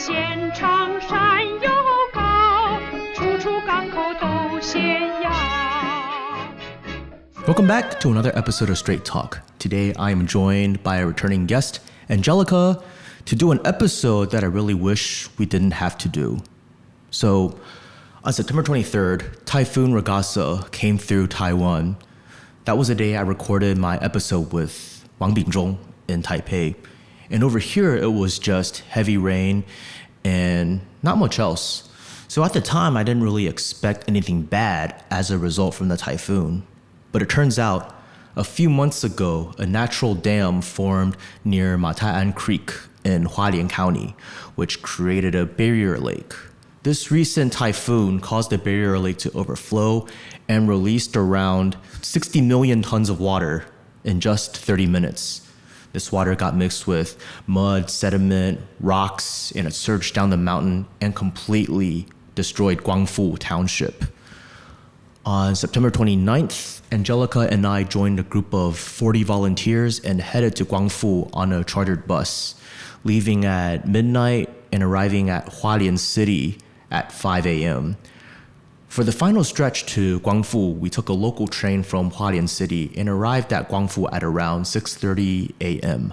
线长山又高，处处港口都险要。Welcome back to another episode of Strait Talk. Today I am joined by a returning guest, Angelica, to do an episode that I really wish we didn't have to do. So, on September 23rd, Typhoon Ragasa came through Taiwan. That was the day I recorded my episode with Wang Bingzhong in Taipei. And over here, it was just heavy rain and not much else. So at the time, I didn't really expect anything bad as a result from the typhoon. But it turns out, a few months ago, a natural dam formed near Matai'an Creek in Hualien County, which created a barrier lake. This recent typhoon caused the barrier lake to overflow and released around 60 million tons of water in just 30 minutes. This water got mixed with mud, sediment, rocks, and it surged down the mountain and completely destroyed Guangfu Township. On September 29th, Angelica and I joined a group of 40 volunteers and headed to Guangfu on a chartered bus, leaving at midnight and arriving at Hualien City at 5 a.m. For the final stretch to Guangfu, we took a local train from Hualien City and arrived at Guangfu at around 6:30 a.m.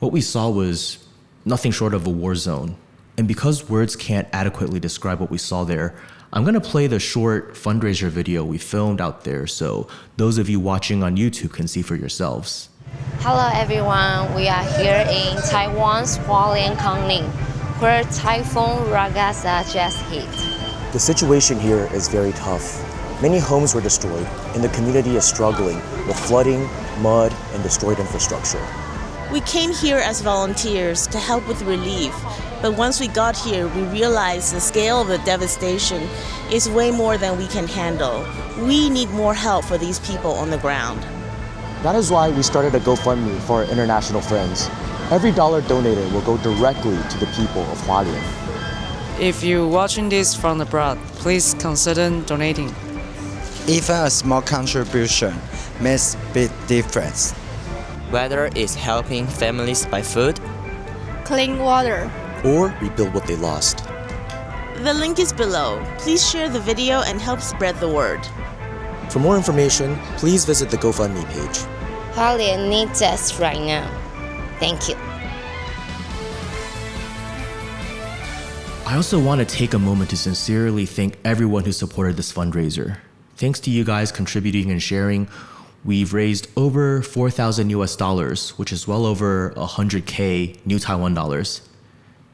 What we saw was nothing short of a war zone. And because words can't adequately describe what we saw there, I'm going to play the short fundraiser video we filmed out there so those of you watching on YouTube can see for yourselves. Hello everyone, we are here in Taiwan's Hualien County, where Typhoon Ragasa just hit. The situation here is very tough. Many homes were destroyed, and the community is struggling with flooding, mud, and destroyed infrastructure. We came here as volunteers to help with relief, but once we got here, we realized the scale of the devastation is way more than we can handle. We need more help for these people on the ground. That is why we started a GoFundMe for our international friends. Every dollar donated will go directly to the people of Hualien. If you're watching this from abroad, please consider donating. Even a small contribution makes a big difference. Whether it's helping families buy food, clean water, or rebuild what they lost. The link is below. Please share the video and help spread the word. For more information, please visit the GoFundMe page. Hualien needs us right now. Thank you. I also want to take a moment to sincerely thank everyone who supported this fundraiser. Thanks to you guys contributing and sharing, we've raised over 4,000 US dollars, which is well over 100K new Taiwan dollars.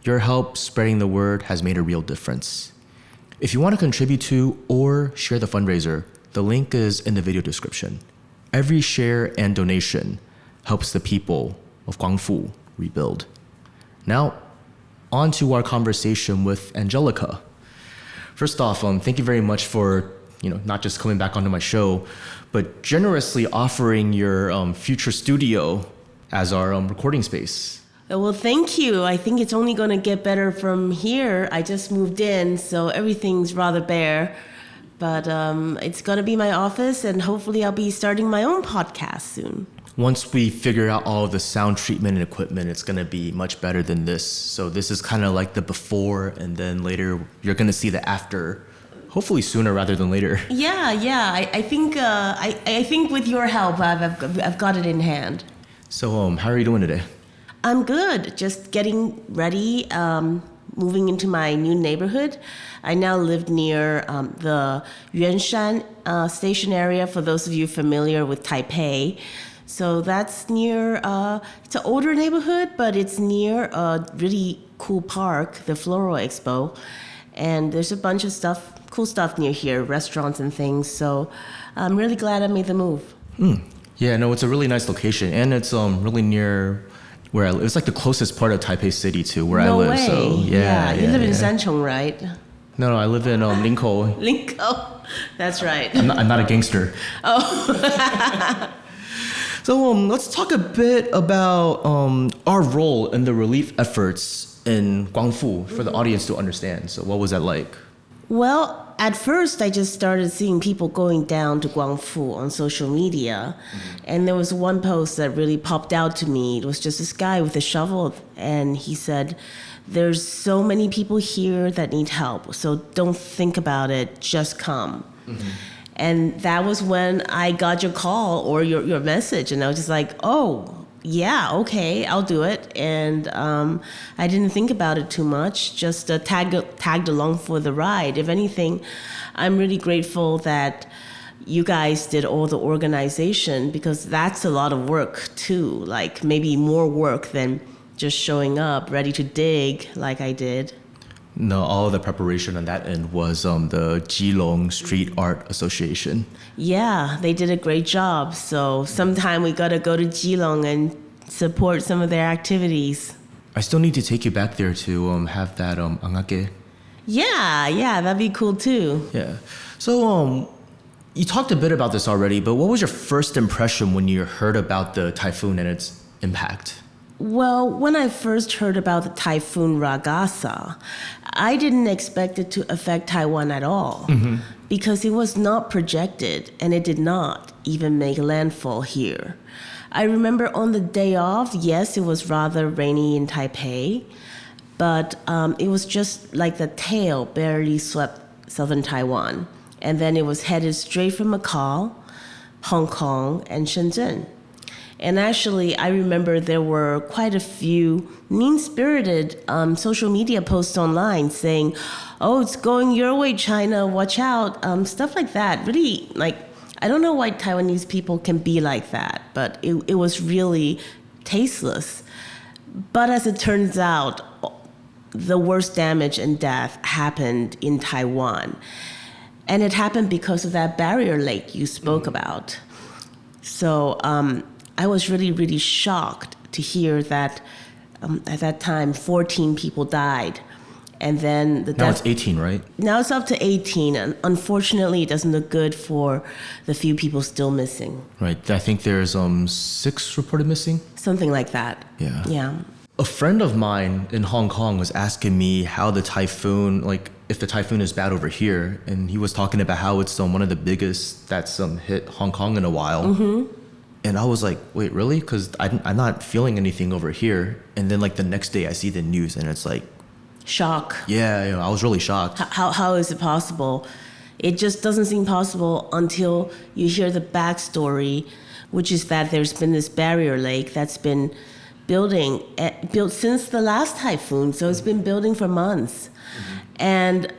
Your help spreading the word has made a real difference. If you want to contribute to or share the fundraiser, the link is in the video description. Every share and donation helps the people of Guangfu rebuild. Now, on to our conversation with Angelica. First off, thank you very much for not just coming back onto my show, but generously offering your future studio as our recording space. Well, thank you. I think it's only going to get better from here. I just moved in, so everything's rather bare. But it's going to be my office, and hopefully I'll be starting my own podcast soon. Once we figure out all the sound treatment and equipment, it's going to be much better than this. So this is kind of like the before, and then later you're going to see the after. Hopefully sooner rather than later. Yeah. I think with your help, I've got it in hand. So how are you doing today? I'm good. Just getting ready. Moving into my new neighborhood. I now live near the Yuanshan station area. For those of you familiar with Taipei. So that's near, it's an older neighborhood, but it's near a really cool park, the Floral Expo. And there's a bunch of cool stuff near here, restaurants and things. So I'm really glad I made the move. Yeah, no, it's a really nice location. And it's really near where I live. It's like the closest part of Taipei City to where I live. No way. So, yeah, you live in Sanchong, right? No, I live in Linkou. Linkou, that's right. I'm not a gangster. Oh. So let's talk a bit about our role in the relief efforts in Guangfu for the audience to understand. So what was that like? Well, at first, I just started seeing people going down to Guangfu on social media. And there was one post that really popped out to me. It was just this guy with a shovel, and he said, "There's so many people here that need help, so don't think about it, just come." And that was when I got your call or your message, and I was just like, oh, yeah, okay, I'll do it. And I didn't think about it too much, just tagged along for the ride. If anything, I'm really grateful that you guys did all the organization, because that's a lot of work too, like maybe more work than just showing up ready to dig like I did. No, all the preparation on that end was the Keelung Street Art Association. Yeah, they did a great job. So sometime we gotta go to Keelung and support some of their activities. I still need to take you back there to have that angake. Yeah, that'd be cool too. Yeah. So you talked a bit about this already, but what was your first impression when you heard about the typhoon and its impact? Well, when I first heard about the Typhoon Ragasa, I didn't expect it to affect Taiwan at all, because it was not projected and it did not even make landfall here. I remember on the day off, yes, it was rather rainy in Taipei, but it was just like the tail barely swept southern Taiwan. And then it was headed straight for Macau, Hong Kong, and Shenzhen. And actually, I remember there were quite a few mean-spirited social media posts online saying, "Oh, it's going your way, China, watch out," stuff like that. Really, like, I don't know why Taiwanese people can be like that, but it was really tasteless. But as it turns out, the worst damage and death happened in Taiwan. And it happened because of that barrier lake you spoke about. So I was really, really shocked to hear that at that time, 14 people died. And then Now it's 18, right? Now it's up to 18. And unfortunately, it doesn't look good for the few people still missing. Right. I think there's 6 reported missing. Something like that. Yeah. A friend of mine in Hong Kong was asking me how the typhoon, like if the typhoon is bad over here, and he was talking about how it's one of the biggest that's hit Hong Kong in a while. And I was like, wait, really? Because I'm not feeling anything over here. And then like the next day I see the news and it's like, shock. Yeah, I was really shocked. How is it possible? It just doesn't seem possible until you hear the backstory, which is that there's been this barrier lake that's been built since the last typhoon, so it's been building for months. And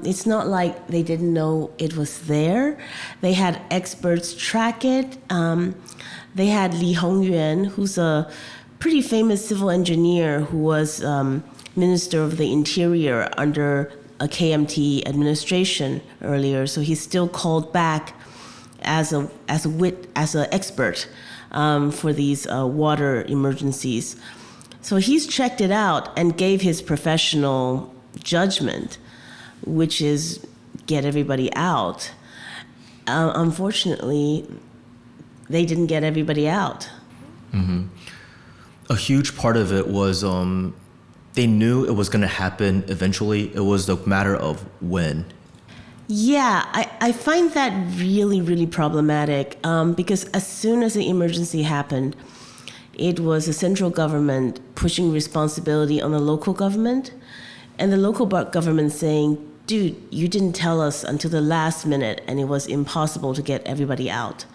it's not like they didn't know it was there. They had experts track it. They had Li Hongyuan, who's a pretty famous civil engineer who was Minister of the Interior under a KMT administration earlier. So he's still called back as an expert for these water emergencies. So he's checked it out and gave his professional judgment, which is get everybody out. Unfortunately, they didn't get everybody out. A huge part of it was they knew it was going to happen eventually. It was a matter of when. Yeah, I find that really, really problematic because as soon as the emergency happened, it was the central government pushing responsibility on the local government, and the local government saying, dude, you didn't tell us until the last minute, and it was impossible to get everybody out.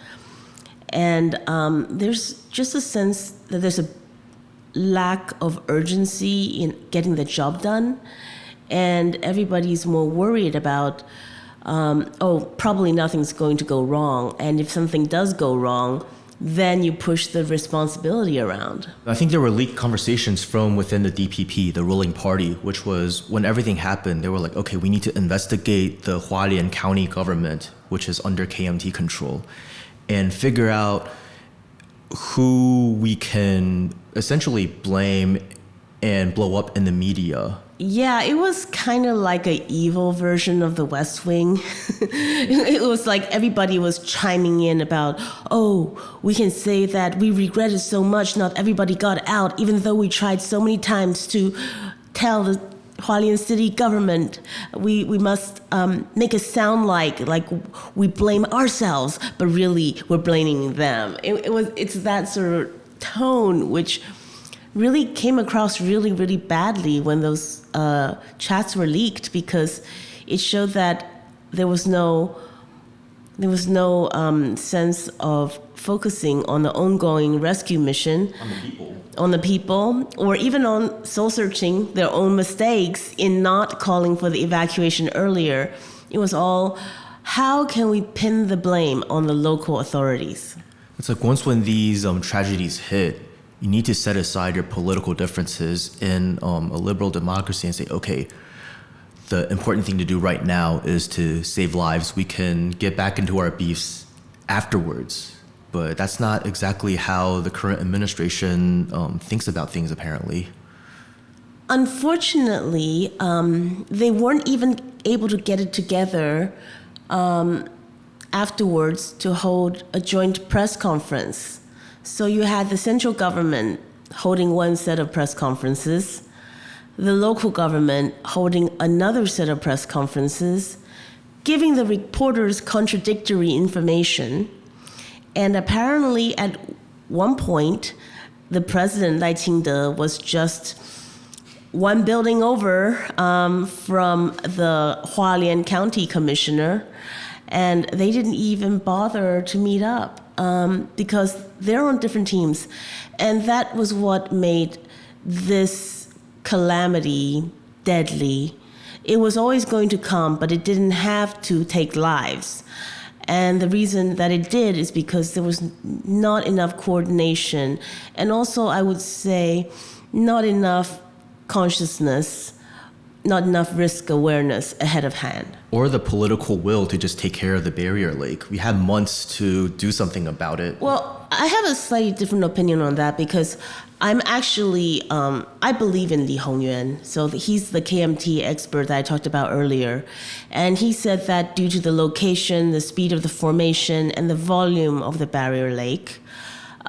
And there's just a sense that there's a lack of urgency in getting the job done, and everybody's more worried about, probably nothing's going to go wrong, and if something does go wrong, then you push the responsibility around. I think there were leaked conversations from within the DPP, the ruling party, which was when everything happened, they were like, okay, we need to investigate the Hualien County government, which is under KMT control, and figure out who we can essentially blame and blow up in the media. Yeah, it was kind of like an evil version of the West Wing. It was like everybody was chiming in about, we can say that we regret it so much not everybody got out, even though we tried so many times to tell Hualien city government. We must make it sound like we blame ourselves, but really we're blaming them. It's that sort of tone which really came across really, really badly when those chats were leaked, because it showed that there was no sense of focusing on the ongoing rescue mission, on the people, or even on soul-searching their own mistakes in not calling for the evacuation earlier. It was all, how can we pin the blame on the local authorities? It's like once when these tragedies hit, you need to set aside your political differences in a liberal democracy and say, okay, the important thing to do right now is to save lives. We can get back into our beefs afterwards. But that's not exactly how the current administration thinks about things, apparently. Unfortunately, they weren't even able to get it together afterwards to hold a joint press conference. So you had the central government holding one set of press conferences, the local government holding another set of press conferences, giving the reporters contradictory information. And apparently at one point, the president, Lai Ching-te, was just one building over from the Hualien County commissioner, and they didn't even bother to meet up because they're on different teams. And that was what made this calamity deadly. It was always going to come, but it didn't have to take lives. And the reason that it did is because there was not enough coordination, and also, I would say, not enough consciousness, not enough risk awareness ahead of hand. Or the political will to just take care of the barrier lake. We had months to do something about it. Well, I have a slightly different opinion on that, because I'm actually, I believe in Li Hongyuan. So he's the KMT expert that I talked about earlier. And he said that due to the location, the speed of the formation, and the volume of the barrier lake,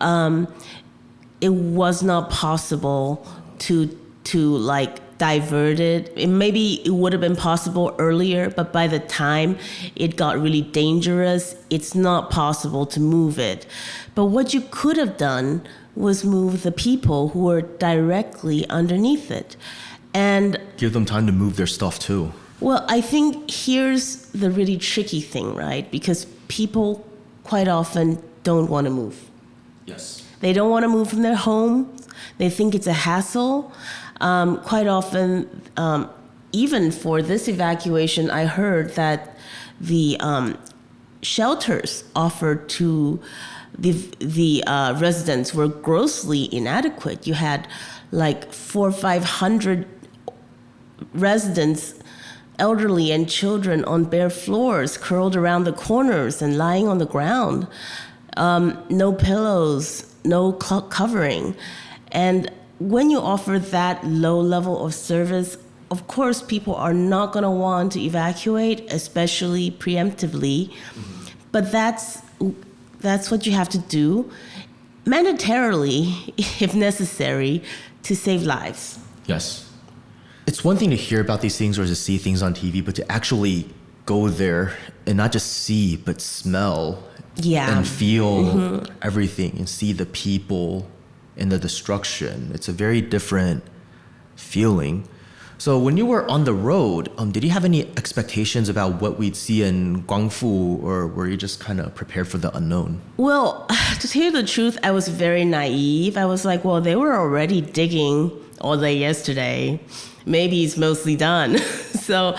it was not possible to divert it. Maybe it would have been possible earlier, but by the time it got really dangerous, it's not possible to move it. But what you could have done was move the people who were directly underneath it. And give them time to move their stuff too. Well, I think here's the really tricky thing, right? Because people quite often don't want to move. Yes. They don't want to move from their home. They think it's a hassle. Quite often, even for this evacuation, I heard that the shelters offered to the residents were grossly inadequate. You had like 400 or 500 residents, elderly and children, on bare floors, curled around the corners and lying on the ground. No pillows, no covering. And when you offer that low level of service, of course, people are not going to want to evacuate, especially preemptively. Mm-hmm. But that's what you have to do, mandatorily, if necessary, to save lives. Yes. It's one thing to hear about these things or to see things on TV, but to actually go there and not just see, but smell and feel everything and see the people and the destruction. It's a very different feeling. So when you were on the road, did you have any expectations about what we'd see in Guangfu, or were you just kind of prepared for the unknown? Well, to tell you the truth, I was very naive. I was like, well, they were already digging all day yesterday. Maybe it's mostly done. So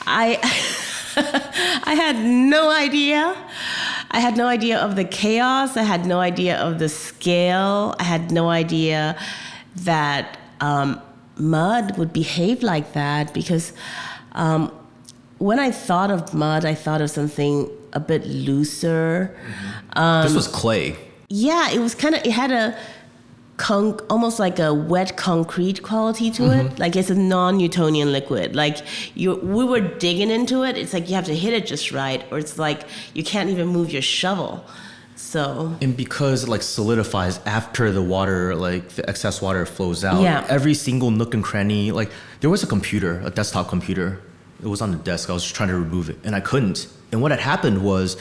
I had no idea. I had no idea of the chaos. I had no idea of the scale. I had no idea that mud would behave like that, because when I thought of mud, I thought of something a bit looser. This was clay. Yeah, it was it had a almost like a wet concrete quality to it. Like it's a non-Newtonian liquid. Like we were digging into it. It's like you have to hit it just right, or it's like you can't even move your shovel. So And because it like solidifies after the water, like the excess water flows out, Yeah. every single nook and cranny, like there was a computer, a desktop computer. It was on the desk. I was just trying to remove it and I couldn't. And what had happened was,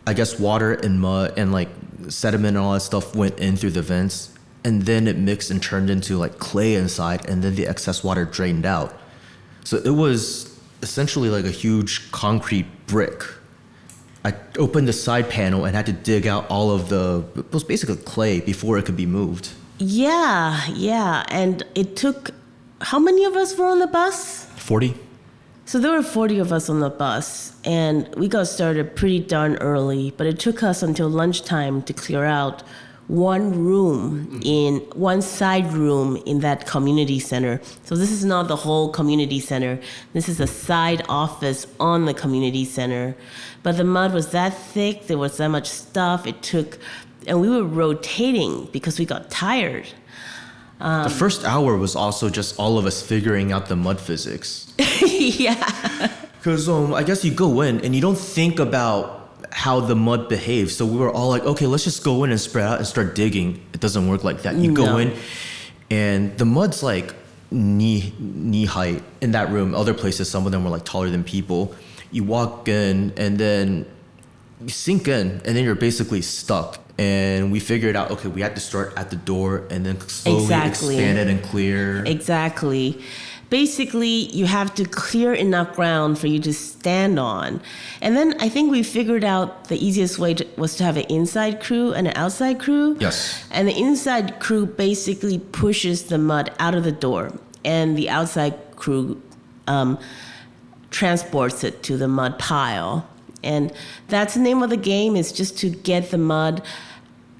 I guess water and mud and like sediment and all that stuff went in through the vents, and then it mixed and turned into like clay inside, and then the excess water drained out. So it was essentially like a huge concrete brick. I opened the side panel and had to dig out all of it was basically clay before it could be moved. yeah. And it took, how many of us were on the bus? 40? So there were 40 of us on the bus, and we got started pretty darn early, but it took us until lunchtime to clear out one side room in that community center. So this is not the whole community center. This is a side office on the community center. But the mud was that thick, there was that much stuff it took, and we were rotating because we got tired. The first hour was also just all of us figuring out the mud physics. Yeah. Because I guess you go in and you don't think about how the mud behaves. So we were all like, okay, let's just go in and spread out and start digging. It doesn't work like that. You go in and the mud's like knee height in that room. Other places, some of them were like taller than people. You walk in and then you sink in and then you're basically stuck. And we figured out, okay, we had to start at the door and then slowly expand it and clear. Exactly. Basically, you have to clear enough ground for you to stand on. And then I think we figured out the easiest way was to have an inside crew and an outside crew. Yes. And the inside crew basically pushes the mud out of the door, and the outside crew transports it to the mud pile. And that's the name of the game, is just to get the mud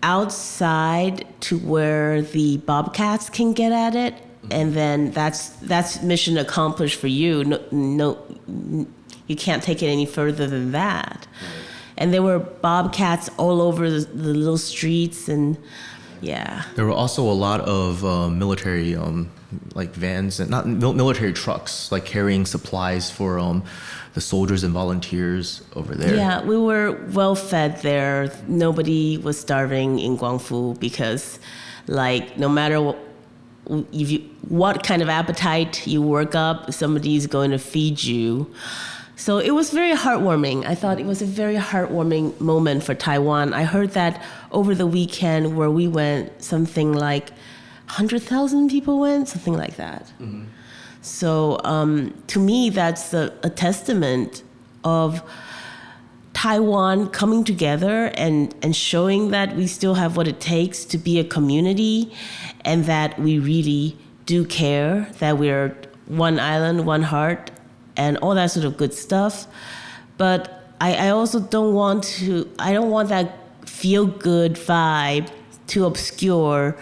outside to where the bobcats can get at it. And then that's mission accomplished for you. No, you can't take it any further than that. Right. And there were bobcats all over the little streets, and yeah. There were also a lot of military like vans, and not military trucks, like carrying supplies for the soldiers and volunteers over there. Yeah, we were well fed there. Nobody was starving in Guangfu because, like, no matter what kind of appetite you work up, somebody's going to feed you. So it was very heartwarming. I thought it was a very heartwarming moment for Taiwan. I heard that over the weekend where we went, something like 100,000 people went, something like that. Mm-hmm. So to me, that's a testament of Taiwan coming together and showing that we still have what it takes to be a community, and that we really do care, that we're one island, one heart, and all that sort of good stuff. But I also don't want that feel-good vibe to obscure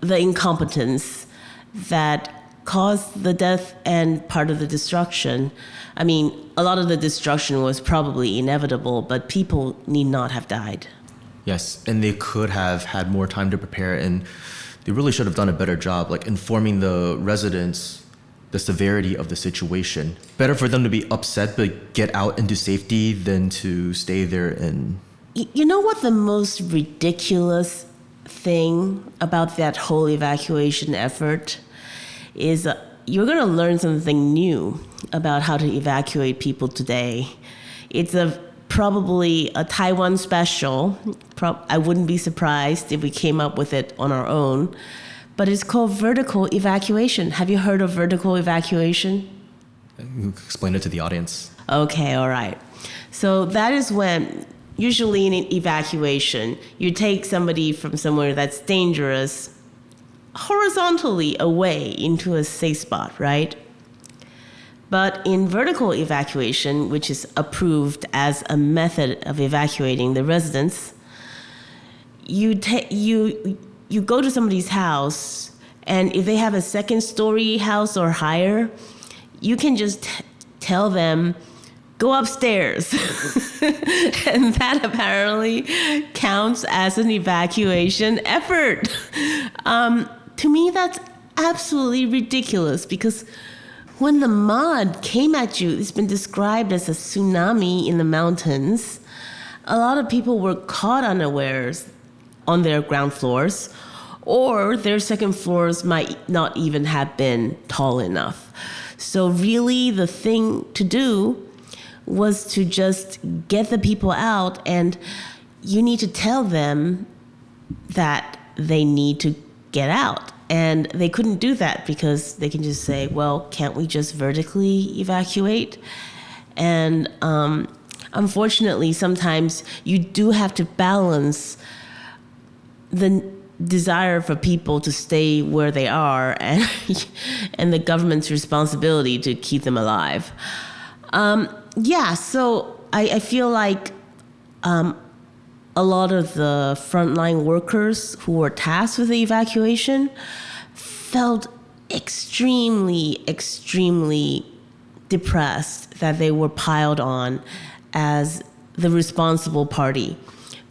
the incompetence that caused the death and part of the destruction. I mean, a lot of the destruction was probably inevitable, but people need not have died. Yes, and they could have had more time to prepare, and they really should have done a better job, like informing the residents the severity of the situation. Better for them to be upset but get out into safety than to stay there and... You know what the most ridiculous thing about that whole evacuation effort is? You're going to learn something new about how to evacuate people today. It's probably a Taiwan special. I wouldn't be surprised if we came up with it on our own. But it's called vertical evacuation. Have you heard of vertical evacuation? Explain it to the audience. Okay, all right. So that is when, usually in an evacuation, you take somebody from somewhere that's dangerous horizontally away into a safe spot, right? But in vertical evacuation, which is approved as a method of evacuating the residents, you go to somebody's house, and if they have a second-story house or higher, you can just tell them, go upstairs. And that apparently counts as an evacuation effort. To me, that's absolutely ridiculous, because when the mud came at you, it's been described as a tsunami in the mountains. a lot of people were caught unawares on their ground floors, or their second floors might not even have been tall enough. So really the thing to do was to just get the people out, and you need to tell them that they need to get out. And they couldn't do that because they can just say, well, can't we just vertically evacuate? And unfortunately, sometimes you do have to balance the desire for people to stay where they are and the government's responsibility to keep them alive. So I feel like a lot of the frontline workers who were tasked with the evacuation felt extremely, extremely depressed that they were piled on as the responsible party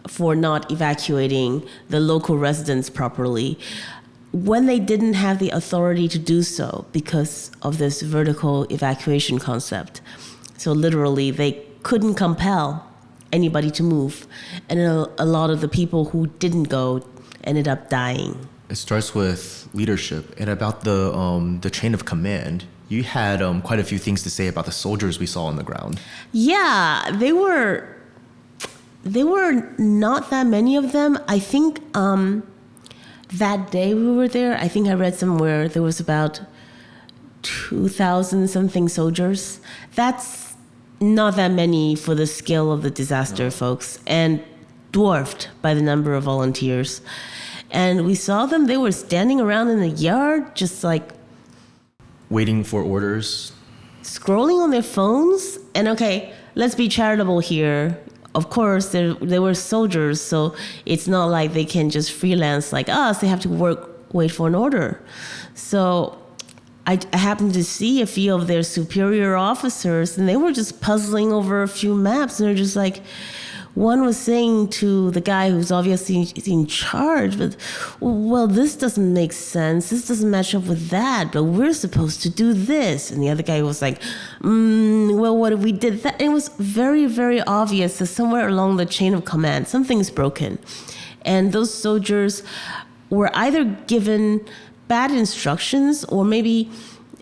for not evacuating the local residents properly when they didn't have the authority to do so because of this vertical evacuation concept. So literally, they couldn't compel anybody to move. And a lot of the people who didn't go ended up dying. It starts with leadership and about the chain of command. You had quite a few things to say about the soldiers we saw on the ground. Yeah, they were not that many of them. I think that day we were there, I think I read somewhere there was about 2,000 something soldiers. That's not that many for the scale of the disaster, folks, and dwarfed by the number of volunteers. And we saw them, they were standing around in the yard, just like waiting for orders, scrolling on their phones. And okay, let's be charitable here. Of course, they were soldiers, so it's not like they can just freelance like us. They have to wait for an order. So I happened to see a few of their superior officers, and they were just puzzling over a few maps, and they're just like, one was saying to the guy who's obviously in charge, but, well, this doesn't make sense. This doesn't match up with that, but we're supposed to do this. And the other guy was like, well, what if we did that? And it was very, very obvious that somewhere along the chain of command, something's broken. And those soldiers were either given bad instructions or maybe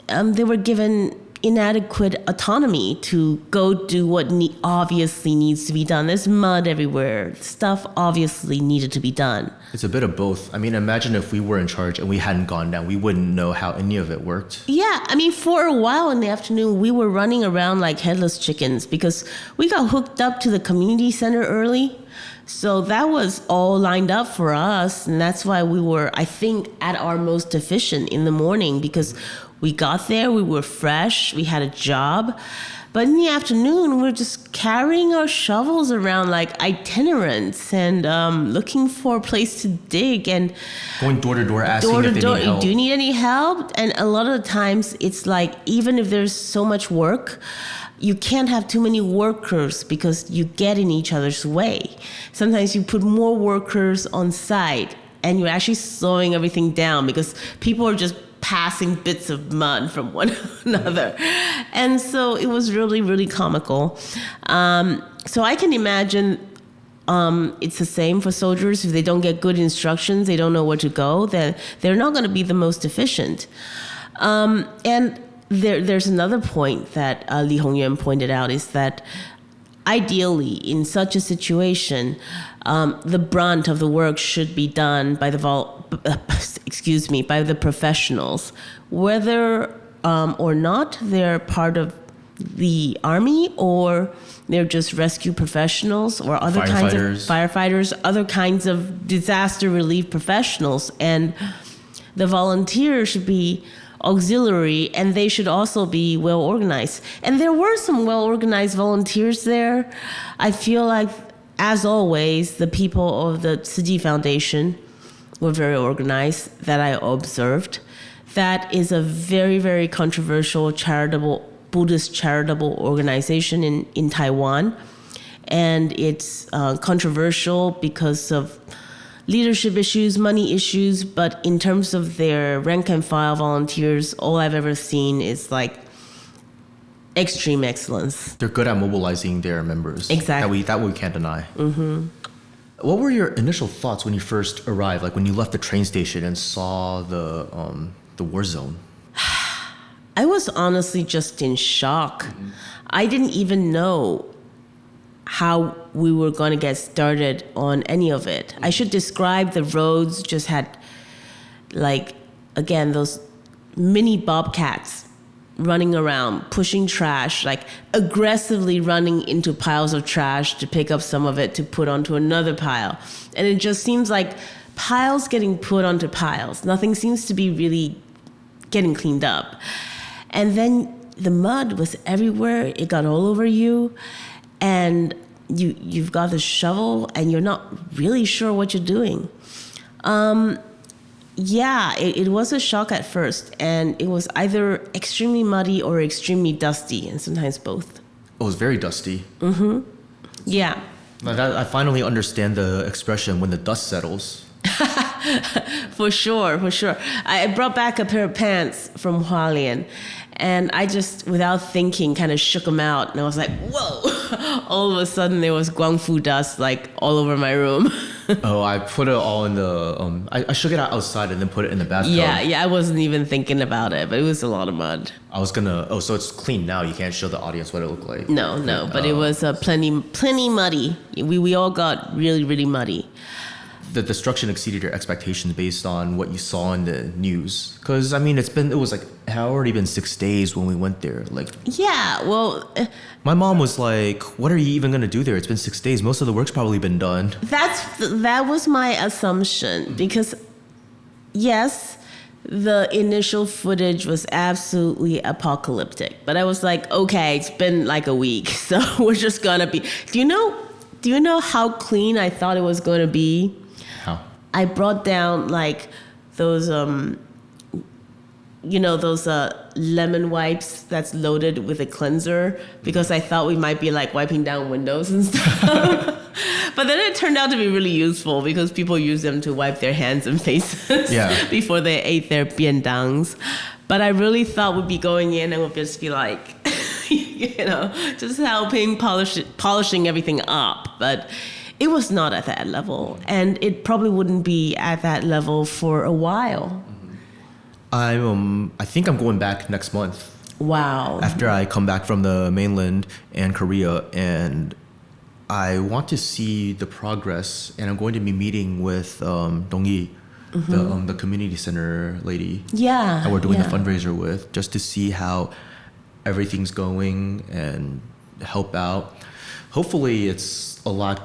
they were given inadequate autonomy to go do what obviously needs to be done. There's mud everywhere. Stuff obviously needed to be done. It's a bit of both. I mean, imagine if we were in charge and we hadn't gone down. We wouldn't know how any of it worked. Yeah, I mean, for a while in the afternoon, we were running around like headless chickens because we got hooked up to the community center early. So that was all lined up for us. And that's why we were, I think, at our most efficient in the morning because we got there, we were fresh, we had a job. But in the afternoon, we're just carrying our shovels around like itinerants and looking for a place to dig and going door to door asking if they need help. Do you need any help? And a lot of the times, it's like even if there's so much work, you can't have too many workers because you get in each other's way. Sometimes you put more workers on site and you're actually slowing everything down because people are just passing bits of mud from one another. And so it was really, really comical. So I can imagine it's the same for soldiers. If they don't get good instructions, they don't know where to go, then they're not going to be the most efficient. And there's another point that Li Hongyuan pointed out is that ideally, in such a situation, the brunt of the work should be done by by the professionals, whether or not they're part of the army or they're just rescue professionals or other kinds of firefighters, other kinds of disaster relief professionals. And the volunteers should be auxiliary, and they should also be well organized. And there were some well organized volunteers there. I feel like, as always, the people of the Tzu Chi Foundation were very organized that I observed. That is a very, very controversial Buddhist charitable organization in Taiwan. And it's controversial because of leadership issues, money issues, but in terms of their rank and file volunteers, all I've ever seen is like Extreme excellence. They're good at mobilizing their members. Exactly. That we can't deny. Mm-hmm. What were your initial thoughts when you first arrived, like when you left the train station and saw the war zone? I was honestly just in shock. I didn't even know how we were going to get started on any of it. I should describe the roads just had, like, again, those mini bobcats running around, pushing trash, like aggressively running into piles of trash to pick up some of it to put onto another pile. And it just seems like piles getting put onto piles. Nothing seems to be really getting cleaned up. And then the mud was everywhere. It got all over you. And you've got the shovel and you're not really sure what you're doing. It was a shock at first, and it was either extremely muddy or extremely dusty, and sometimes both. It was very dusty. Mm-hmm. Yeah. I finally understand the expression when the dust settles. For sure. I brought back a pair of pants from Hualien, and I just, without thinking, kind of shook them out, and I was like, whoa! All of a sudden, there was Guangfu dust, like, all over my room. Oh, I put it all in the, I shook it out outside and then put it in the bathtub. Yeah, I wasn't even thinking about it, but it was a lot of mud. I was so it's clean now. You can't show the audience what it looked like. No, but it was plenty muddy. We all got really, really muddy. The destruction exceeded your expectations based on what you saw in the news. Because, I mean, it had already been 6 days when we went there. Like, yeah, well... my mom was like, what are you even going to do there? It's been 6 days. Most of the work's probably been done. That was my assumption. Because, yes, the initial footage was absolutely apocalyptic. But I was like, okay, it's been like a week. So we're just going to be... Do you know how clean I thought it was going to be? How? I brought down like those lemon wipes that's loaded with a cleanser because I thought we might be like wiping down windows and stuff. But then it turned out to be really useful because people use them to wipe their hands and faces before they ate their biendangs. But I really thought we'd be going in and we'd just be like, just helping polishing everything up. But it was not at that level, and it probably wouldn't be at that level for a while. I think I'm going back next month. Wow. After I come back from the mainland and Korea, and I want to see the progress, and I'm going to be meeting with Dong-yi, the community center lady. Yeah. That we're doing the fundraiser with, just to see how everything's going and help out. Hopefully it's a lot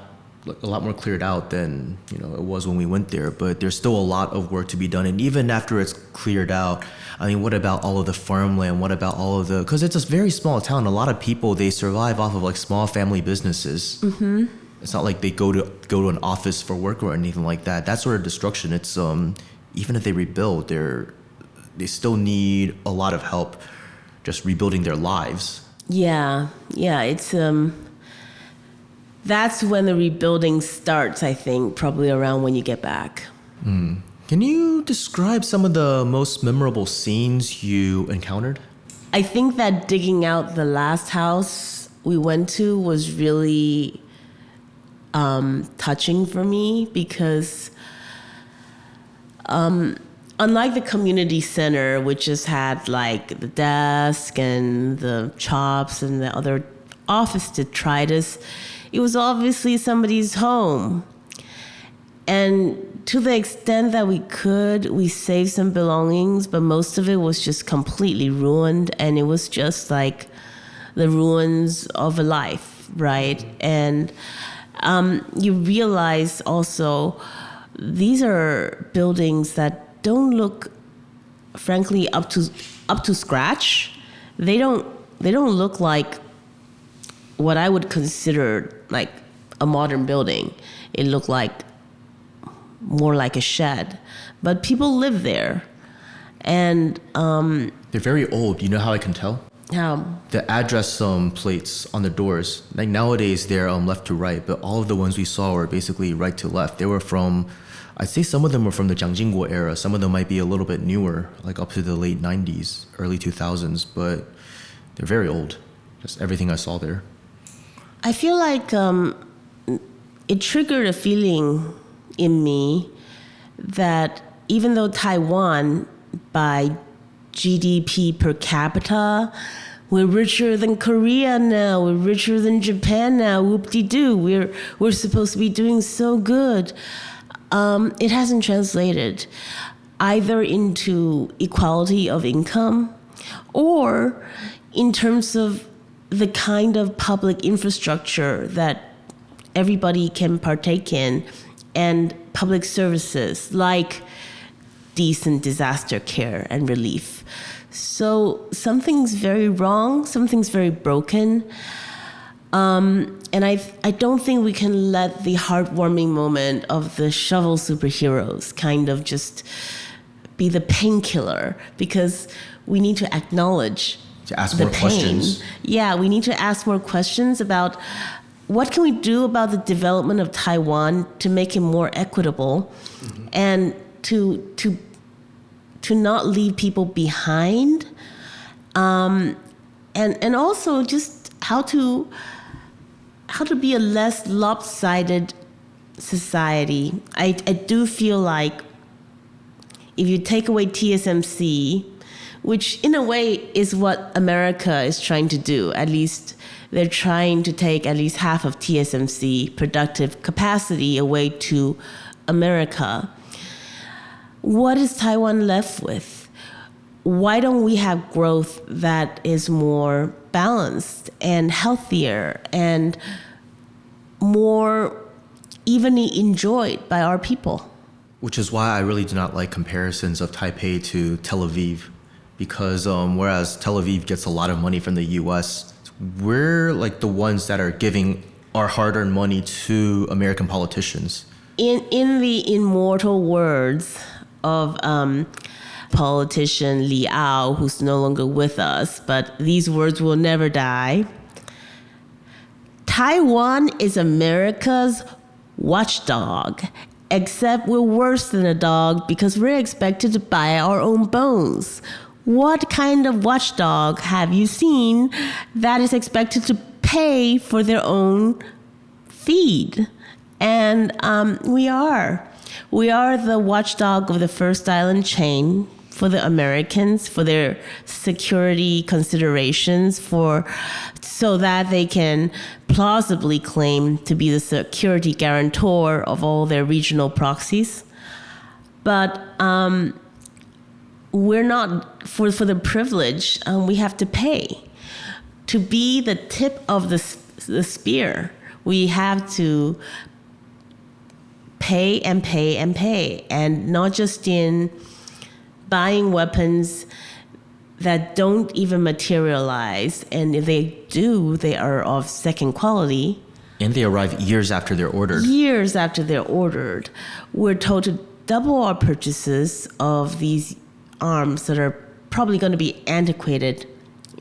more cleared out than it was when we went there, but there's still a lot of work to be done. And even after it's cleared out, I mean, what about all of the farmland? What about all of because it's a very small town. A lot of people, they survive off of like small family businesses. Mm-hmm. It's not like they go to an office for work or anything like that. That sort of destruction, it's even if they rebuild, they still need a lot of help just rebuilding their lives. Yeah, it's that's when the rebuilding starts, I think, probably around when you get back. Mm. Can you describe some of the most memorable scenes you encountered? I think that digging out the last house we went to was really touching for me because unlike the community center, which just had like the desk and the chops and the other office detritus, it was obviously somebody's home. And to the extent that we could, we saved some belongings, but most of it was just completely ruined. And it was just like the ruins of a life, right? And you realize also these are buildings that don't look, frankly, up to scratch. They don't look like what I would consider like a modern building. It looked like more like a shed, but people live there, and they're very old. You know how I can tell? How? The address plates on the doors. Like nowadays, they're left to right, but all of the ones we saw were basically right to left. They were from, I'd say some of them were from the Jiangjinguo era. Some of them might be a little bit newer, like up to the late 90s, early 2000s, but they're very old. That's everything I saw there. I feel like it triggered a feeling in me that even though Taiwan, by GDP per capita, we're richer than Korea now, we're richer than Japan now, whoop-de-doo, we're supposed to be doing so good. It hasn't translated either into equality of income or in terms of the kind of public infrastructure that everybody can partake in and public services like decent disaster care and relief. So something's very wrong, something's very broken. And I don't think we can let the heartwarming moment of the shovel superheroes kind of just be the painkiller, because we need to acknowledge To ask the more pain. questions. Yeah, we need to ask more questions about what can we do about the development of Taiwan to make it more equitable, and to not leave people behind, and also just how to be a less lopsided society. I do feel like if you take away TSMC, which in a way is what America is trying to do, at least they're trying to take at least half of TSMC productive capacity away to America. What is Taiwan left with? Why don't we have growth that is more balanced and healthier and more evenly enjoyed by our people? Which is why I really do not like comparisons of Taipei to Tel Aviv, because whereas Tel Aviv gets a lot of money from the US, we're like the ones that are giving our hard-earned money to American politicians. In the immortal words of politician Li Ao, who's no longer with us, but these words will never die, Taiwan is America's watchdog, except we're worse than a dog because we're expected to buy our own bones. What kind of watchdog have you seen that is expected to pay for their own feed? And we are. We are the watchdog of the first island chain for the Americans, for their security considerations, so that they can plausibly claim to be the security guarantor of all their regional proxies. But we're not, for the privilege, we have to pay. To be the tip of the spear, we have to pay and pay and pay, and not just in buying weapons that don't even materialize, and if they do, they are of second quality. And they arrive years after they're ordered. Years after they're ordered. We're told to double our purchases of these arms that are probably going to be antiquated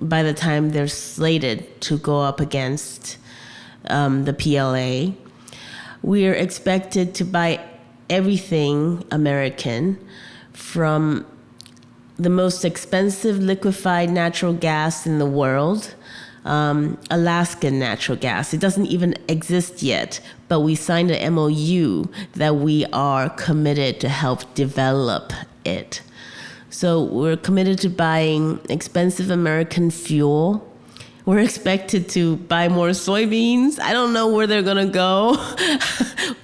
by the time they're slated to go up against the PLA. We're expected to buy everything American, from the most expensive liquefied natural gas in the world, Alaskan natural gas. It doesn't even exist yet, but we signed an MOU that we are committed to help develop it. So we're committed to buying expensive American fuel. We're expected to buy more soybeans. I don't know where they're gonna go.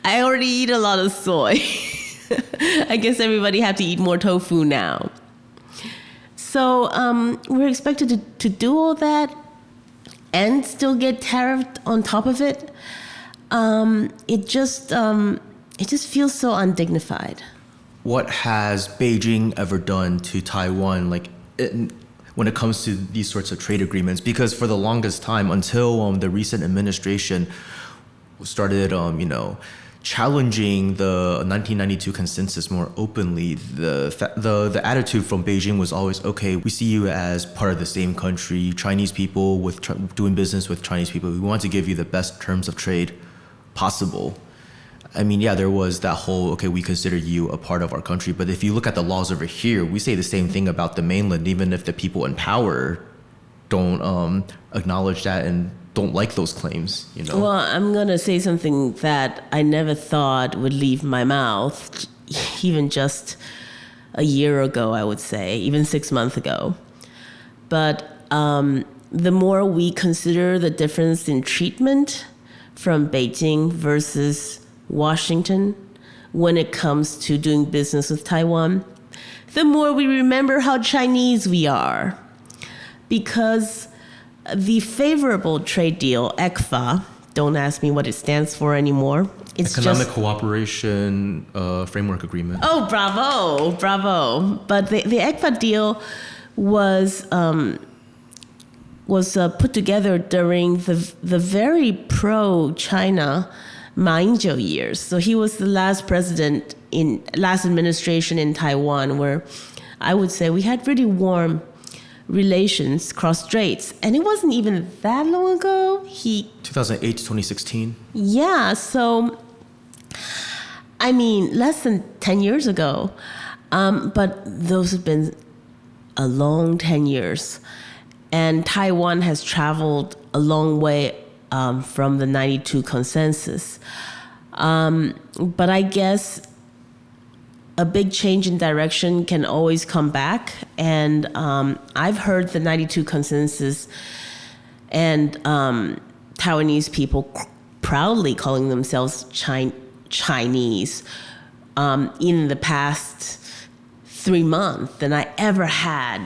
I already eat a lot of soy. I guess everybody have to eat more tofu now. So we're expected to do all that and still get tariffed on top of it. It just feels so undignified. What has Beijing ever done to Taiwan, when it comes to these sorts of trade agreements? Because for the longest time, until the recent administration started, challenging the 1992 consensus more openly, the attitude from Beijing was always, okay, we see you as part of the same country, Chinese people doing business with Chinese people. We want to give you the best terms of trade possible. I mean, yeah, there was that whole, okay, we consider you a part of our country. But if you look at the laws over here, we say the same thing about the mainland, even if the people in power don't acknowledge that and don't like those claims, you know? Well, I'm going to say something that I never thought would leave my mouth, even just a year ago, I would say, even 6 months ago. But the more we consider the difference in treatment from Beijing versus Washington when it comes to doing business with Taiwan, the more we remember how Chinese we are. Because the favorable trade deal, ECFA, don't ask me what it stands for anymore. It's Economic Cooperation Framework Agreement. Oh, bravo. But the ECFA deal was put together during the very pro-China Ma Ying-jeou years. So he was the last administration in Taiwan where I would say we had really warm relations, cross-straits. And it wasn't even that long ago. 2008 to 2016. Yeah, so, I mean, less than 10 years ago. But those have been a long 10 years. And Taiwan has traveled a long way from the 92 consensus. But I guess a big change in direction can always come back. And I've heard the 92 consensus and Taiwanese people proudly calling themselves Chinese in the past 3 months than I ever had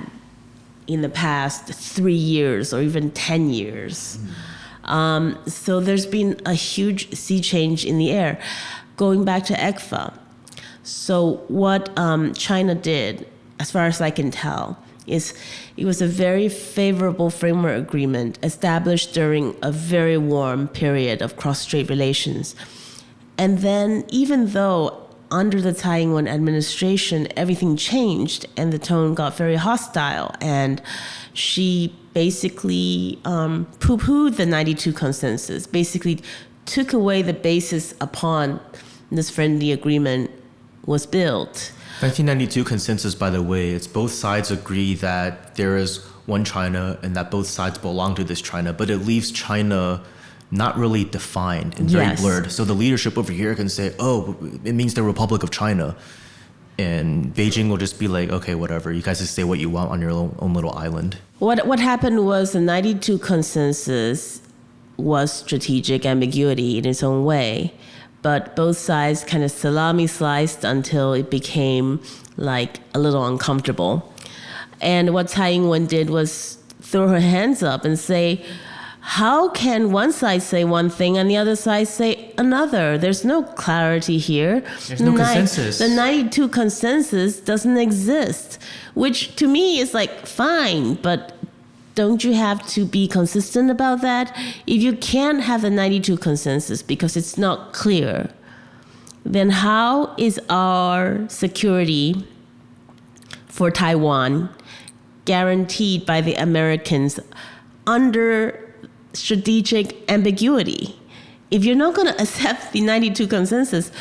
in the past 3 years or even 10 years. So there's been a huge sea change in the air. Going back to ECFA. So what China did, as far as I can tell, is it was a very favorable framework agreement established during a very warm period of cross-strait relations. And then even though under the Tsai Ing-wen administration, everything changed and the tone got very hostile, and she basically poo-pooed the 92 consensus, basically took away the basis upon this friendly agreement was built. 1992 consensus, by the way, it's both sides agree that there is one China and that both sides belong to this China, but it leaves China not really defined and very blurred. So the leadership over here can say, oh, it means the Republic of China. And Beijing will just be like, okay, whatever. You guys just say what you want on your own little island. What happened was the 92 consensus was strategic ambiguity in its own way. But both sides kind of salami sliced until it became like a little uncomfortable. And what Tsai Ing-wen did was throw her hands up and say, how can one side say one thing and the other side say another? There's no clarity here. There's no consensus. The 92 consensus doesn't exist, which to me is like, fine, but don't you have to be consistent about that? If you can't have the 92 consensus because it's not clear, then how is our security for Taiwan guaranteed by the Americans under strategic ambiguity? If you're not going to accept the 92 consensus,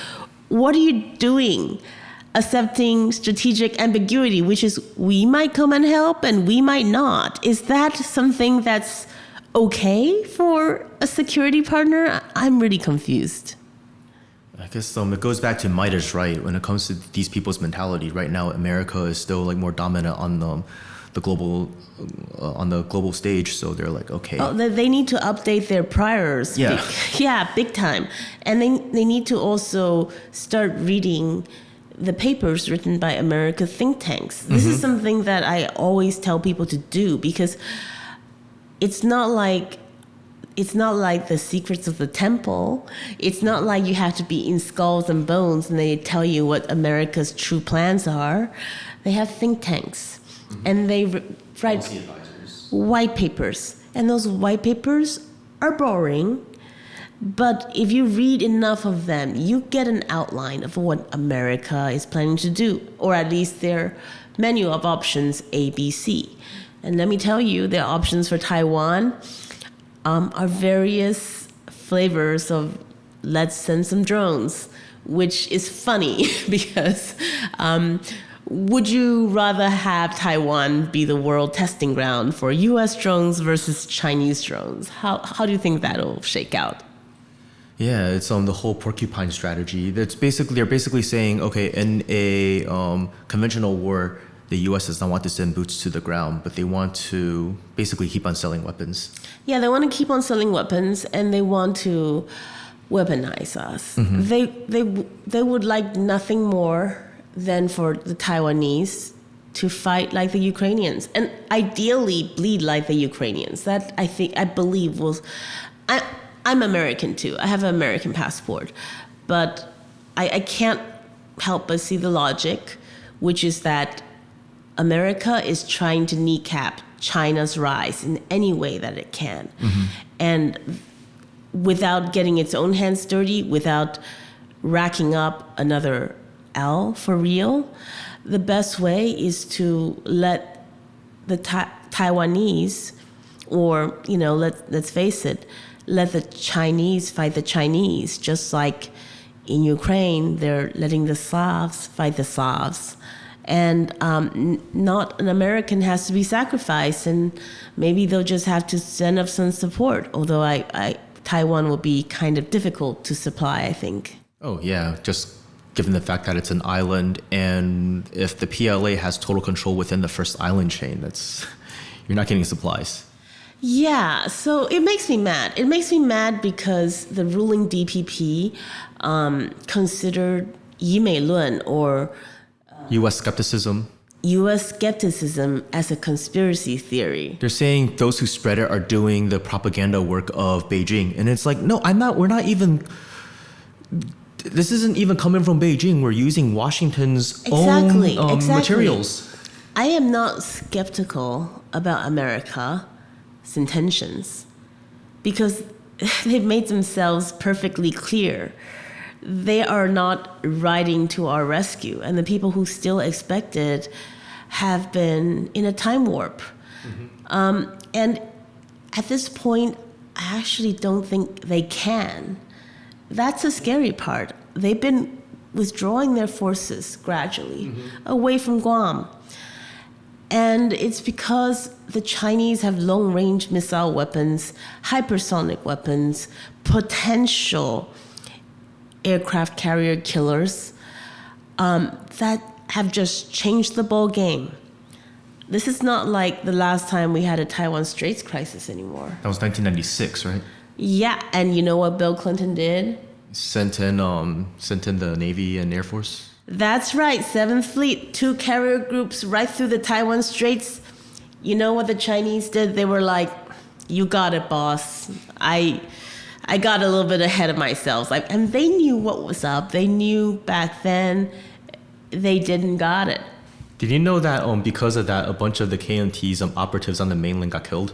what are you doing accepting strategic ambiguity, which is we might come and help and we might not? Is that something that's okay for a security partner? I'm really confused. I guess it goes back to might is right when it comes to these people's mentality. Right now, America is still like more dominant on the global stage, so they're like, okay. Oh, they need to update their priors. Yeah. Big time. And they need to also start reading the papers written by American think tanks. This is something that I always tell people to do, because it's not like the secrets of the temple. It's not like you have to be in skulls and bones and they tell you what America's true plans are. They have think tanks. And they write white papers. And those white papers are boring. But if you read enough of them, you get an outline of what America is planning to do, or at least their menu of options A, B, C. And let me tell you, their options for Taiwan are various flavors of let's send some drones, which is funny because Would you rather have Taiwan be the world testing ground for U.S. drones versus Chinese drones? How do you think that'll shake out? Yeah, it's the whole porcupine strategy. They're basically saying, okay, in a conventional war, the U.S. does not want to send boots to the ground, but they want to basically keep on selling weapons. Yeah, they want to keep on selling weapons, and they want to weaponize us. They would like nothing more than for the Taiwanese to fight like the Ukrainians, and ideally bleed like the Ukrainians. That I believe was. I'm American too. I have an American passport, but I can't help but see the logic, which is that America is trying to kneecap China's rise in any way that it can. And without getting its own hands dirty, without racking up another L for real, the best way is to let the Taiwanese, or, let's face it, let the Chinese fight the Chinese, just like in Ukraine, they're letting the Slavs fight the Slavs. And not an American has to be sacrificed, and maybe they'll just have to send up some support, although Taiwan will be kind of difficult to supply, I think. Oh, yeah, just given the fact that it's an island, and if the PLA has total control within the first island chain, you're not getting supplies. Yeah, so it makes me mad. It makes me mad because the ruling DPP considered 以美论, or U.S. skepticism. U.S. skepticism as a conspiracy theory. They're saying those who spread it are doing the propaganda work of Beijing. And it's like, no, we're not even, this isn't even coming from Beijing. We're using Washington's own materials. I am not skeptical about America's intentions because they've made themselves perfectly clear. They are not riding to our rescue, and the people who still expect it have been in a time warp. And at this point, I actually don't think they can. That's the scary part. They've been withdrawing their forces gradually away from Guam. And it's because the Chinese have long-range missile weapons, hypersonic weapons, potential aircraft carrier killers that have just changed the ball game. This is not like the last time we had a Taiwan Straits crisis anymore. That was 1996, right? Yeah, and you know what Bill Clinton did? Sent in the Navy and Air Force. That's right, 7th Fleet, 2 carrier groups right through the Taiwan Straits. You know what the Chinese did? They were like, you got it, boss. I got a little bit ahead of myself. And they knew what was up. They knew back then they didn't got it. Did you know that because of that, a bunch of the KMT's operatives on the mainland got killed?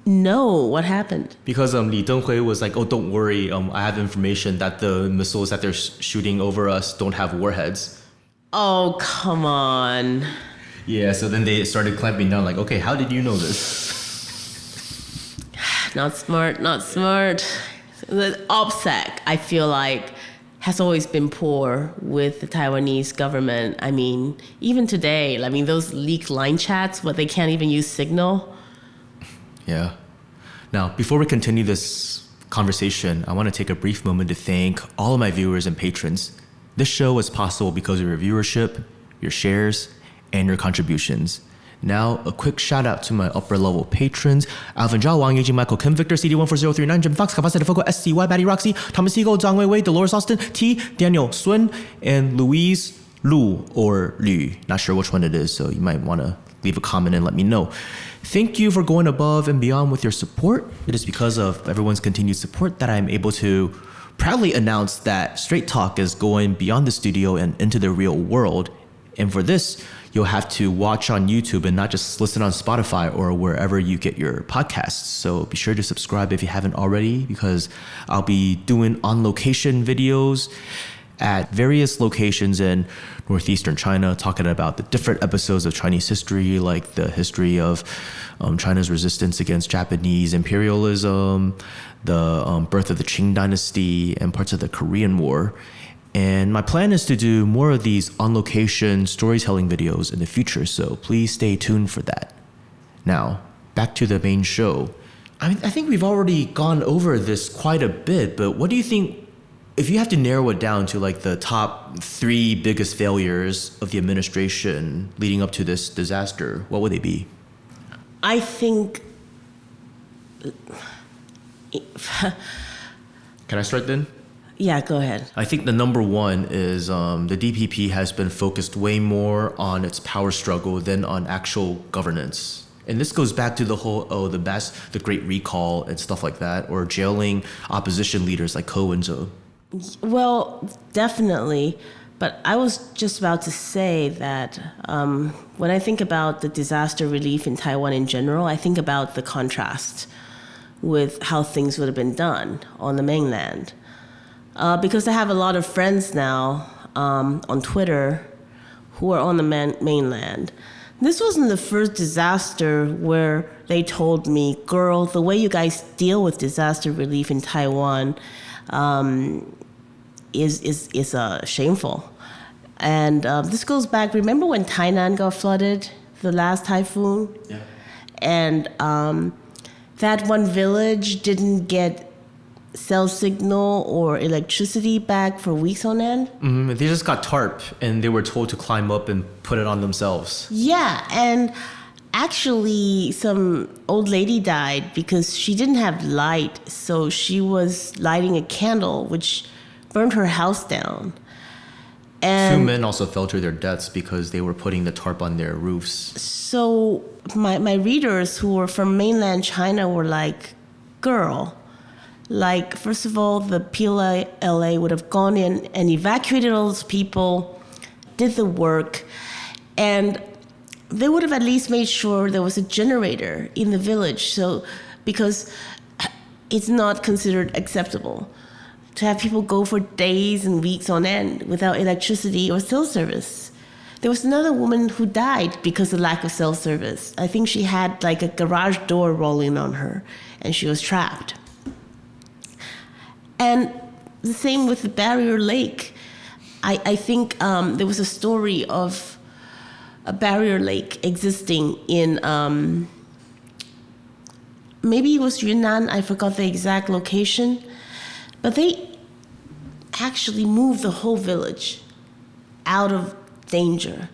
No, what happened? Because Li Denghui was like, oh, don't worry, I have information that the missiles that they're shooting over us don't have warheads. Oh, come on. Yeah, so then they started clamping down like, okay, how did you know this? Not smart. The OPSEC, I feel like, has always been poor with the Taiwanese government. I mean, even today, those leaked line chats, they can't even use Signal. Yeah. Now, before we continue this conversation, I want to take a brief moment to thank all of my viewers and patrons. This show is possible because of your viewership, your shares, and your contributions. Now, a quick shout out to my upper level patrons: Alvin Zhao, Wang Yijing, Michael Kim, Victor, CD14039, Jim Fox, Capacity Foco, SCY, Batty Roxy, Thomas Eagle, Zhang Wei Wei, Dolores Austin, T, Daniel Sun, and Louise Lu, or Lu. Not sure which one it is, so you might want to leave a comment and let me know. Thank you for going above and beyond with your support. It is because of everyone's continued support that I'm able to proudly announce that Strait Talk is going beyond the studio and into the real world. And for this, you'll have to watch on YouTube and not just listen on Spotify or wherever you get your podcasts. So be sure to subscribe if you haven't already, because I'll be doing on-location videos at various locations in northeastern China, talking about the different episodes of Chinese history, like the history of China's resistance against Japanese imperialism, the birth of the Qing dynasty, and parts of the Korean War. And my plan is to do more of these on-location storytelling videos in the future, so please stay tuned for that. Now, back to the main show. I think we've already gone over this quite a bit, but what do you think, if you have to narrow it down to like the top 3 biggest failures of the administration leading up to this disaster, what would they be? I think... Can I start then? Yeah, go ahead. I think the number one is the DPP has been focused way more on its power struggle than on actual governance. And this goes back to the whole, the Great Recall and stuff like that, or jailing opposition leaders like Ko and Zhou. Well, definitely. But I was just about to say that when I think about the disaster relief in Taiwan in general, I think about the contrast with how things would have been done on the mainland. Because I have a lot of friends now on Twitter who are on the mainland. This wasn't the first disaster where they told me, girl, the way you guys deal with disaster relief in Taiwan is shameful. And this goes back, remember when Tainan got flooded, the last typhoon? Yeah. And that one village didn't get cell signal or electricity back for weeks on end. Mm-hmm. They just got tarp and they were told to climb up and put it on themselves. Yeah, and actually some old lady died because she didn't have light, so she was lighting a candle, which burned her house down. And 2 men also fell to their deaths because they were putting the tarp on their roofs. So my readers who were from mainland China were like, girl, like, first of all, the PLA would have gone in and evacuated all those people, did the work, and they would have at least made sure there was a generator in the village. So, because it's not considered acceptable to have people go for days and weeks on end without electricity or cell service. There was another woman who died because of lack of cell service. I think she had like a garage door rolling on her and she was trapped. And the same with the Barrier Lake. I think there was a story of a barrier lake existing in, maybe it was Yunnan, I forgot the exact location, but they actually moved the whole village out of danger.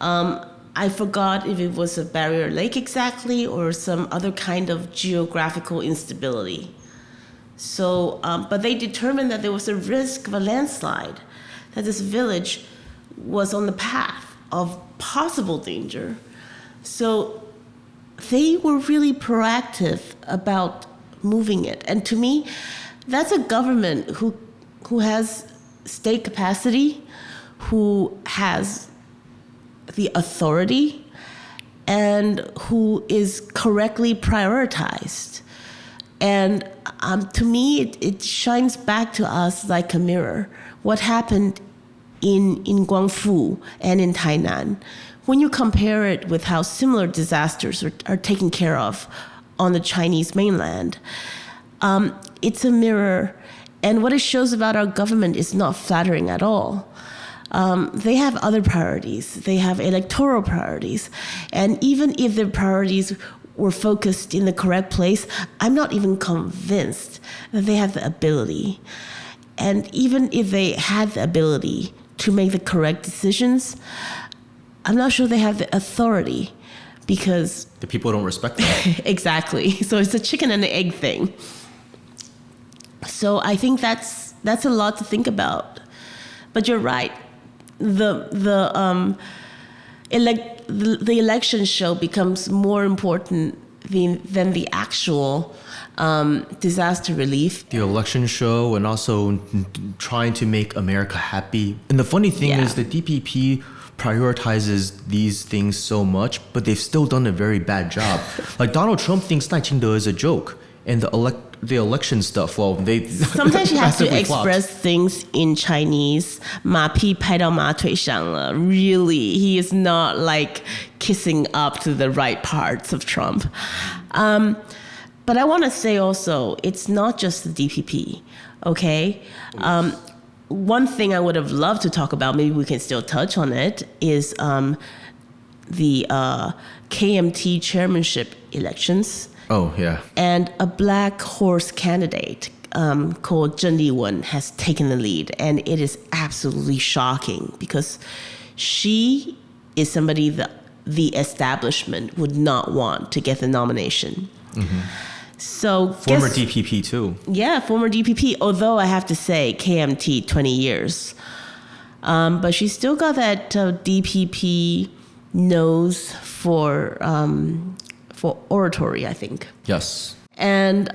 I forgot if it was a barrier lake exactly or some other kind of geographical instability. So, but they determined that there was a risk of a landslide, that this village was on the path of possible danger. So they were really proactive about moving it. And to me, that's a government who has state capacity, who has the authority, and who is correctly prioritized. And to me, it shines back to us like a mirror. What happened in Guangfu and in Tainan, when you compare it with how similar disasters are taken care of on the Chinese mainland, it's a mirror. And what it shows about our government is not flattering at all. They have other priorities. They have electoral priorities. And even if their priorities were focused in the correct place, I'm not even convinced that they have the ability. And even if they had the ability to make the correct decisions, I'm not sure they have the authority because... The people don't respect them. Exactly. So it's a chicken and the egg thing. So I think that's a lot to think about. But you're right. The election show becomes more important than the actual disaster relief. The election show and also trying to make America happy. And the funny thing is the DPP prioritizes these things so much, but they've still done a very bad job. Like Donald Trump thinks 赖清德 is a joke. And the election stuff, well, they sometimes you have to express flopped. things in Chinese. 马屁拍到马腿上了. Really, he is not like kissing up to the right parts of Trump. But I want to say also, it's not just the DPP, okay? one thing I would have loved to talk about, maybe we can still touch on it, is the KMT chairmanship elections. Oh, yeah. And a black horse candidate called Zheng Liwen has taken the lead. And it is absolutely shocking because she is somebody that the establishment would not want to get the nomination. Mm-hmm. So former DPP too. Yeah, former DPP. Although I have to say KMT 20 years, but she still got that DPP nose for oratory, I think. Yes. And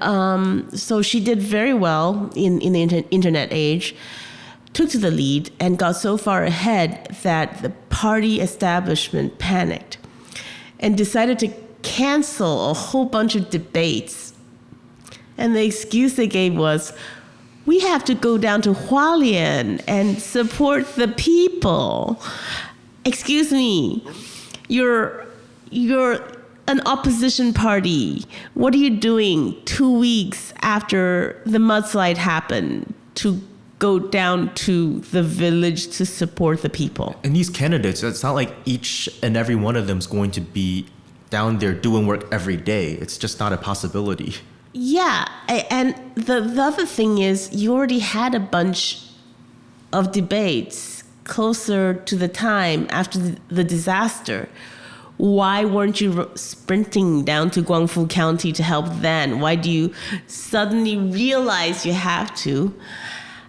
so she did very well in the internet age. Took to the lead and got so far ahead that the party establishment panicked and decided to cancel a whole bunch of debates. And the excuse they gave was, we have to go down to Hualien and support the people. Excuse me, you're an opposition party. What are you doing 2 weeks after the mudslide happened to go down to the village to support the people? And these candidates, it's not like each and every one of them is going to be down there doing work every day. It's just not a possibility. Yeah, and the other thing is you already had a bunch of debates closer to the time after the disaster. Why weren't you sprinting down to Guangfu County to help then? Why do you suddenly realize you have to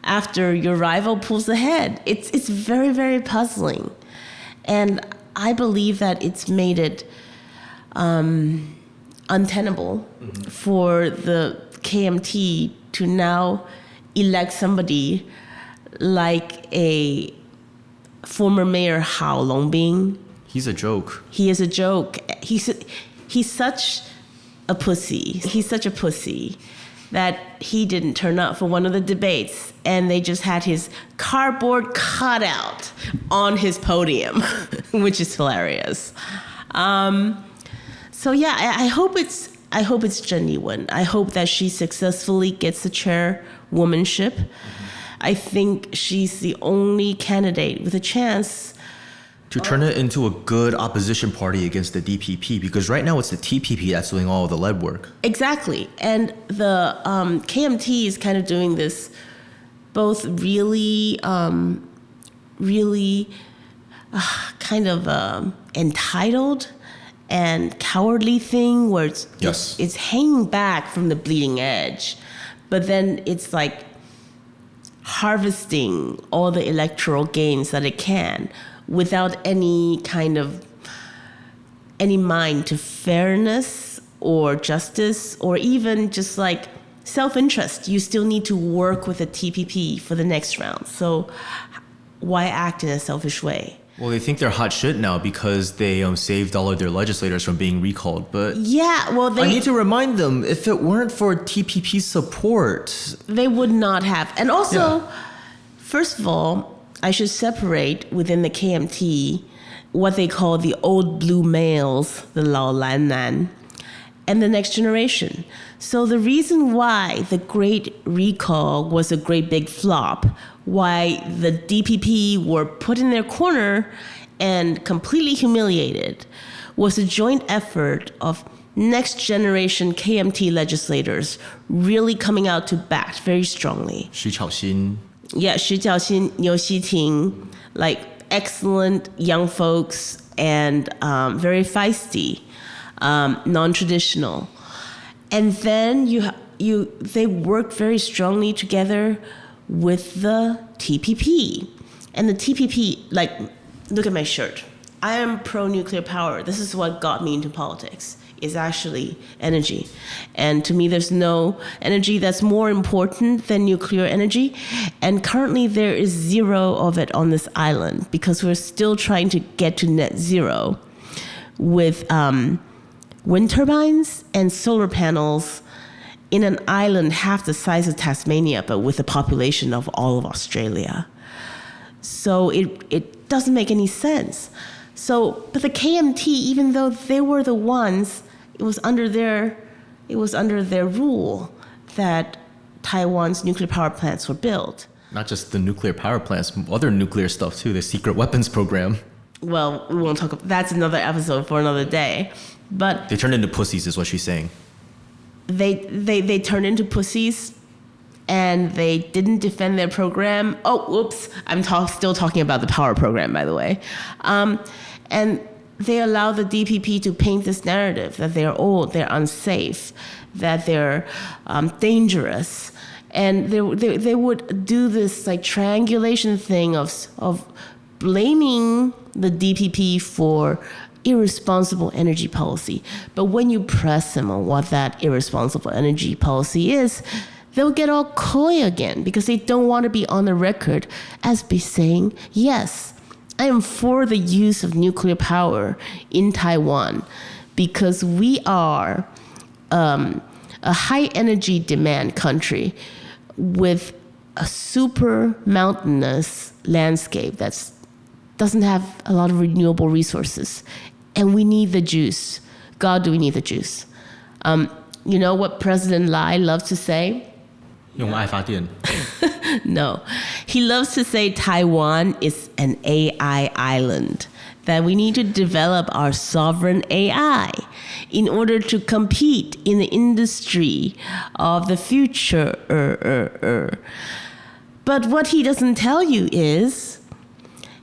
after your rival pulls ahead? It's very, very puzzling. And I believe that it's made it untenable for the KMT to now elect somebody like a former mayor Hao Longbing. He's a joke. He is a joke. He's such a pussy. He's such a pussy that he didn't turn up for one of the debates, and they just had his cardboard cutout on his podium, which is hilarious. So yeah, I hope it's Zheng Liwen. I hope that she successfully gets the chairwomanship. I think she's the only candidate with a chance to turn it into a good opposition party against the DPP, because right now it's the TPP that's doing all the lead work. Exactly. And the KMT is kind of doing this both really kind of entitled and cowardly thing where it's hanging back from the bleeding edge, but then it's like harvesting all the electoral gains that it can without any mind to fairness or justice or even just like self-interest. You still need to work with the TPP for the next round. So why act in a selfish way? Well, they think they're hot shit now because they saved all of their legislators from being recalled. But yeah, well, I need to remind them, if it weren't for TPP support, they would not have. And also, first of all, I should separate within the KMT what they call the old blue males, the Lao Lan Nan, and the next generation. So the reason why the Great Recall was a great big flop, why the DPP were put in their corner and completely humiliated, was a joint effort of next generation KMT legislators really coming out to bat very strongly. Xu Chaoxin. Yeah, Xu Jiaoxin, Niu Xiting, like excellent young folks and very feisty, non-traditional. And then they worked very strongly together with the TPP. And the TPP, like, look at my shirt. I am pro-nuclear power. This is what got me into politics, is actually energy. And to me, there's no energy that's more important than nuclear energy. And currently there is zero of it on this island because we're still trying to get to net zero with wind turbines and solar panels in an island half the size of Tasmania, but with a population of all of Australia. So it doesn't make any sense. So, but the KMT, even though they were the ones, it was under their rule that Taiwan's nuclear power plants were built. Not just the nuclear power plants, other nuclear stuff too, the secret weapons program. Well, we won't talk. That's another episode for another day. But They turned into pussies, is what she's saying. they turned into pussies, and they didn't defend their program. Oh, whoops! I'm still talking about the power program, by the way. And they allow the DPP to paint this narrative that they're old, they're unsafe, that they're dangerous. And they would do this like triangulation thing of blaming the DPP for irresponsible energy policy. But when you press them on what that irresponsible energy policy is, they'll get all coy again because they don't want to be on the record as be saying, yes, I am for the use of nuclear power in Taiwan because we are a high energy demand country with a super mountainous landscape that doesn't have a lot of renewable resources. And we need the juice. God, do we need the juice? You know what President Lai loves to say? 用爱发电. No. He loves to say Taiwan is an AI island, that we need to develop our sovereign AI in order to compete in the industry of the future. But what he doesn't tell you is,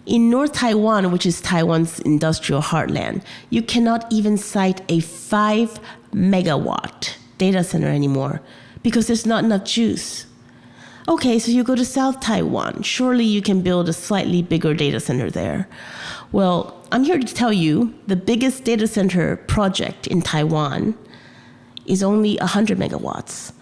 in North Taiwan, which is Taiwan's industrial heartland, you cannot even site a 5 megawatt data center anymore because there's not enough juice. Okay, so you go to South Taiwan. Surely you can build a slightly bigger data center there. Well, I'm here to tell you the biggest data center project in Taiwan is only 100 megawatts.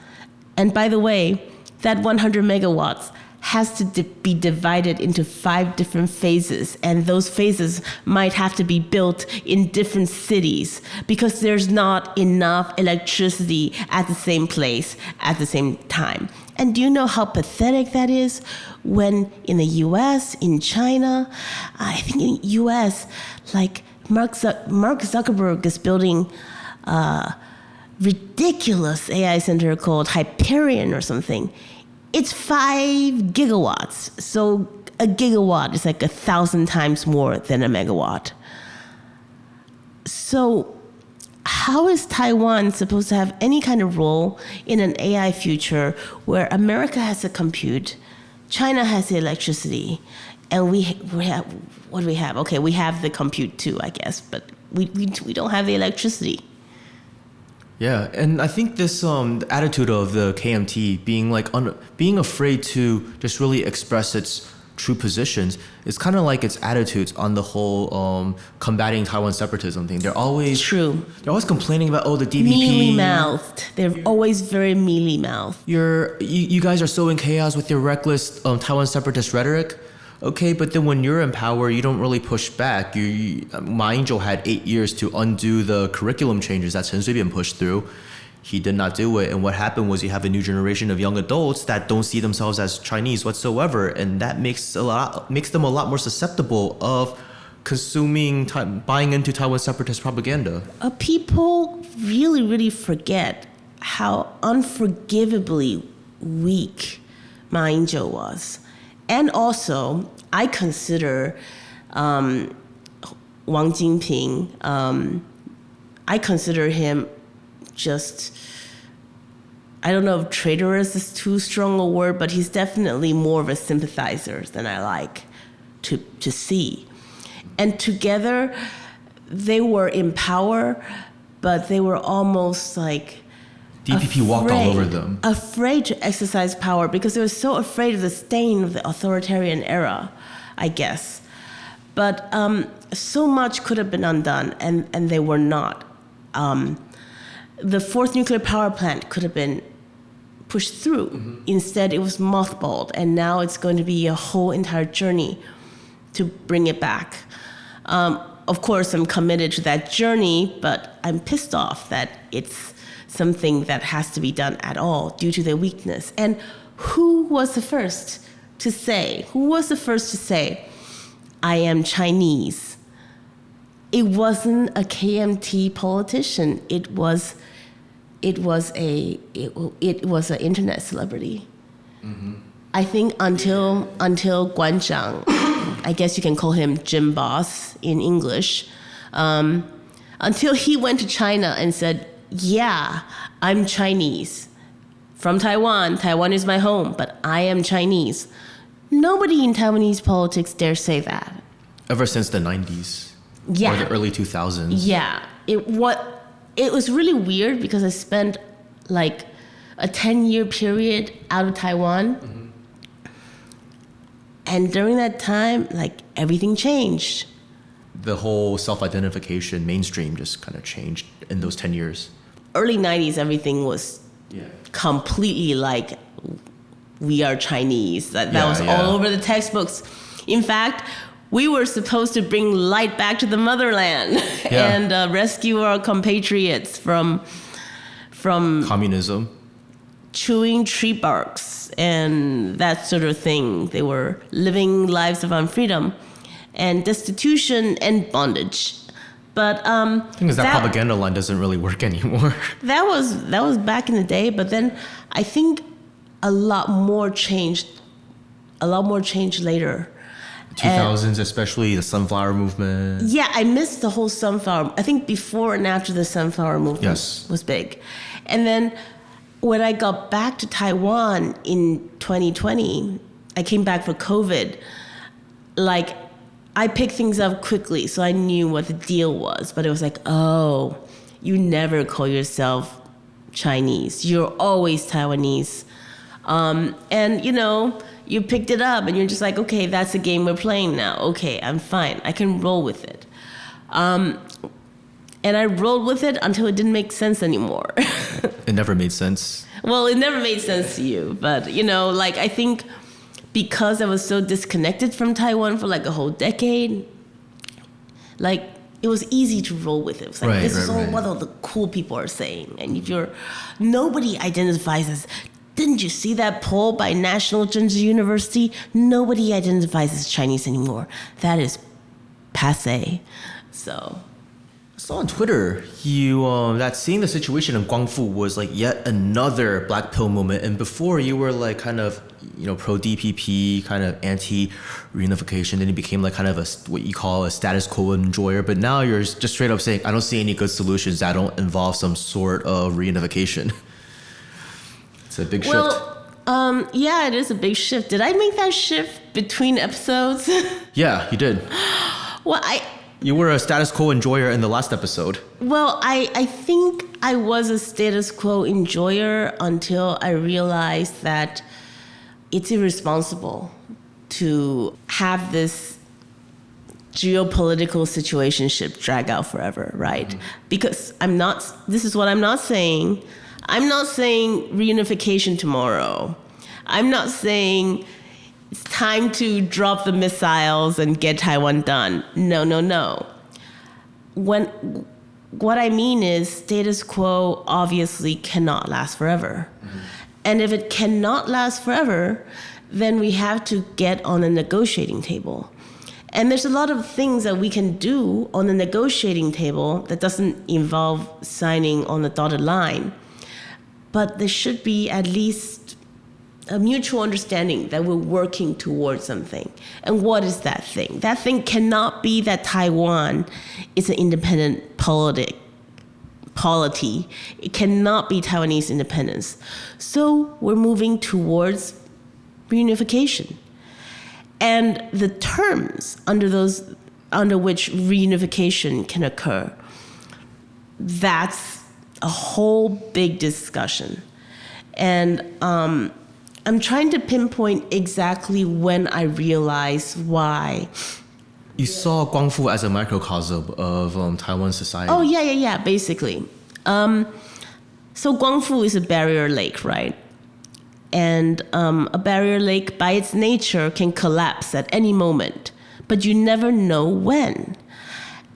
And by the way, that 100 megawatts has to be divided into 5 different phases, and those phases might have to be built in different cities because there's not enough electricity at the same place at the same time. And do you know how pathetic that is when in the US, in China, I think in the US, like Mark Zuckerberg is building a ridiculous AI center called Hyperion or something. It's 5 gigawatts. So a gigawatt is like 1,000 times more than a megawatt. So how is Taiwan supposed to have any kind of role in an AI future where America has the compute, China has the electricity, and we have, what do we have? Okay, we have the compute too, I guess, but we don't have the electricity. Yeah, and I think this attitude of the KMT being afraid to just really express its true positions is kind of like its attitudes on the whole combating Taiwan separatism thing. They're always complaining about the DPP. Mealy-mouthed. They're always very mealy-mouthed. You guys are so in chaos with your reckless Taiwan separatist rhetoric. Okay, but then when you're in power, you don't really push back. Ma Ying-jeou had 8 years to undo the curriculum changes that Chen Shui-bian pushed through. He did not do it, and what happened was you have a new generation of young adults that don't see themselves as Chinese whatsoever, and that makes them a lot more susceptible of buying into Taiwan separatist propaganda. People really, really forget how unforgivably weak Ma Ying-jeou was. And also, I consider Wang Jinping, I consider him just, I don't know if traitorous is too strong a word, but he's definitely more of a sympathizer than I like to see. And together, they were in power, but they were almost like DPP walked all over them. Afraid to exercise power because they were so afraid of the stain of the authoritarian era, I guess. But so much could have been undone, and they were not. The 4th nuclear power plant could have been pushed through. Mm-hmm. Instead, it was mothballed, and now it's going to be a whole entire journey to bring it back. Of course, I'm committed to that journey, but I'm pissed off that it's something that has to be done at all due to their weakness. And who was the first to say, I am Chinese? It wasn't a KMT politician. It was an internet celebrity. Mm-hmm. I think until Guanzhang, I guess you can call him Jim Boss in English, until he went to China and said, yeah, I'm Chinese. From Taiwan. Taiwan is my home, but I am Chinese. Nobody in Taiwanese politics dare say that. Ever since the 90s. Yeah. Or the early 2000s. Yeah. It was really weird because I spent like a 10-year period out of Taiwan. Mm-hmm. And during that time, like everything changed. The whole self-identification mainstream just kind of changed in those 10 years. Early 90s, everything was completely like, we are Chinese. That was all over the textbooks. In fact, we were supposed to bring light back to the motherland and rescue our compatriots from communism, chewing tree barks and that sort of thing. They were living lives of unfreedom and destitution and bondage. But the thing is that propaganda line doesn't really work anymore. That was back in the day, but then I think a lot more changed later. 2000s, especially the sunflower movement. Yeah, I missed the whole sunflower. I think before and after the sunflower movement was big. And then when I got back to Taiwan in 2020, I came back for COVID. Like, I picked things up quickly, so I knew what the deal was. But it was like, oh, you never call yourself Chinese. You're always Taiwanese. And, you picked it up and you're just like, okay, that's the game we're playing now. Okay, I'm fine. I can roll with it. And I rolled with it until it didn't make sense anymore. It never made sense. Well, it never made sense to you. But, I think because I was so disconnected from Taiwan for like a whole decade, like it was easy to roll with it. It was like, this is all what all the cool people are saying. And if nobody identifies as, didn't you see that poll by National Zhengzhi University? Nobody identifies as Chinese anymore. That is passé. So I saw on Twitter you that seeing the situation in Guangfu was like yet another black pill moment. And before you were like kind of pro DPP, kind of anti reunification. Then you became like kind of what you call a status quo enjoyer. But now you're just straight up saying I don't see any good solutions that don't involve some sort of reunification. It's a big shift. Well, yeah, it is a big shift. Did I make that shift between episodes? Yeah, you did. Well, You were a status quo enjoyer in the last episode. Well, I think I was a status quo enjoyer until I realized that it's irresponsible to have this geopolitical situationship drag out forever, right? Mm-hmm. Because this is what I'm not saying. I'm not saying reunification tomorrow. I'm not saying it's time to drop the missiles and get Taiwan done. No. What I mean is status quo obviously cannot last forever. Mm-hmm. And if it cannot last forever, then we have to get on a negotiating table. And there's a lot of things that we can do on the negotiating table that doesn't involve signing on the dotted line. But there should be at least a mutual understanding that we're working towards something. And what is that thing? That thing cannot be that Taiwan is an independent polity. It cannot be Taiwanese independence. So we're moving towards reunification. And the terms under which reunification can occur, that's a whole big discussion. And I'm trying to pinpoint exactly when I realized why. You saw Guangfu as a microcosm of Taiwan society. Oh, yeah, basically. So Guangfu is a barrier lake, right? And a barrier lake, by its nature, can collapse at any moment, but you never know when.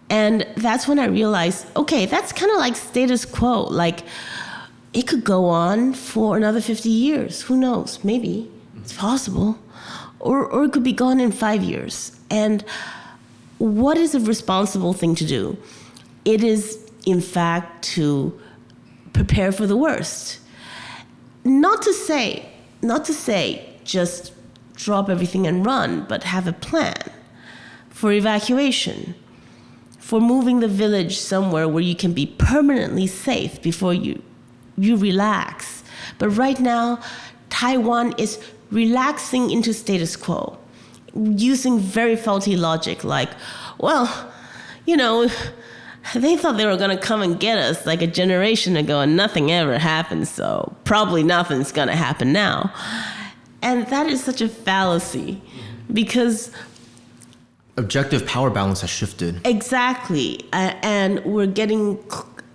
And that's when I realized, okay, that's kind of like status quo. Like, it could go on for another 50 years. Who knows? Maybe. It's possible. Or it could be gone in 5 years. And what is a responsible thing to do? It is, in fact, to prepare for the worst. Not to say just drop everything and run, but have a plan for evacuation, for moving the village somewhere where you can be permanently safe before you relax. But right now, Taiwan is relaxing into status quo, using very faulty logic like, well, they thought they were going to come and get us like a generation ago and nothing ever happened, so probably nothing's going to happen now. And that is such a fallacy because objective power balance has shifted. Exactly. And we're getting,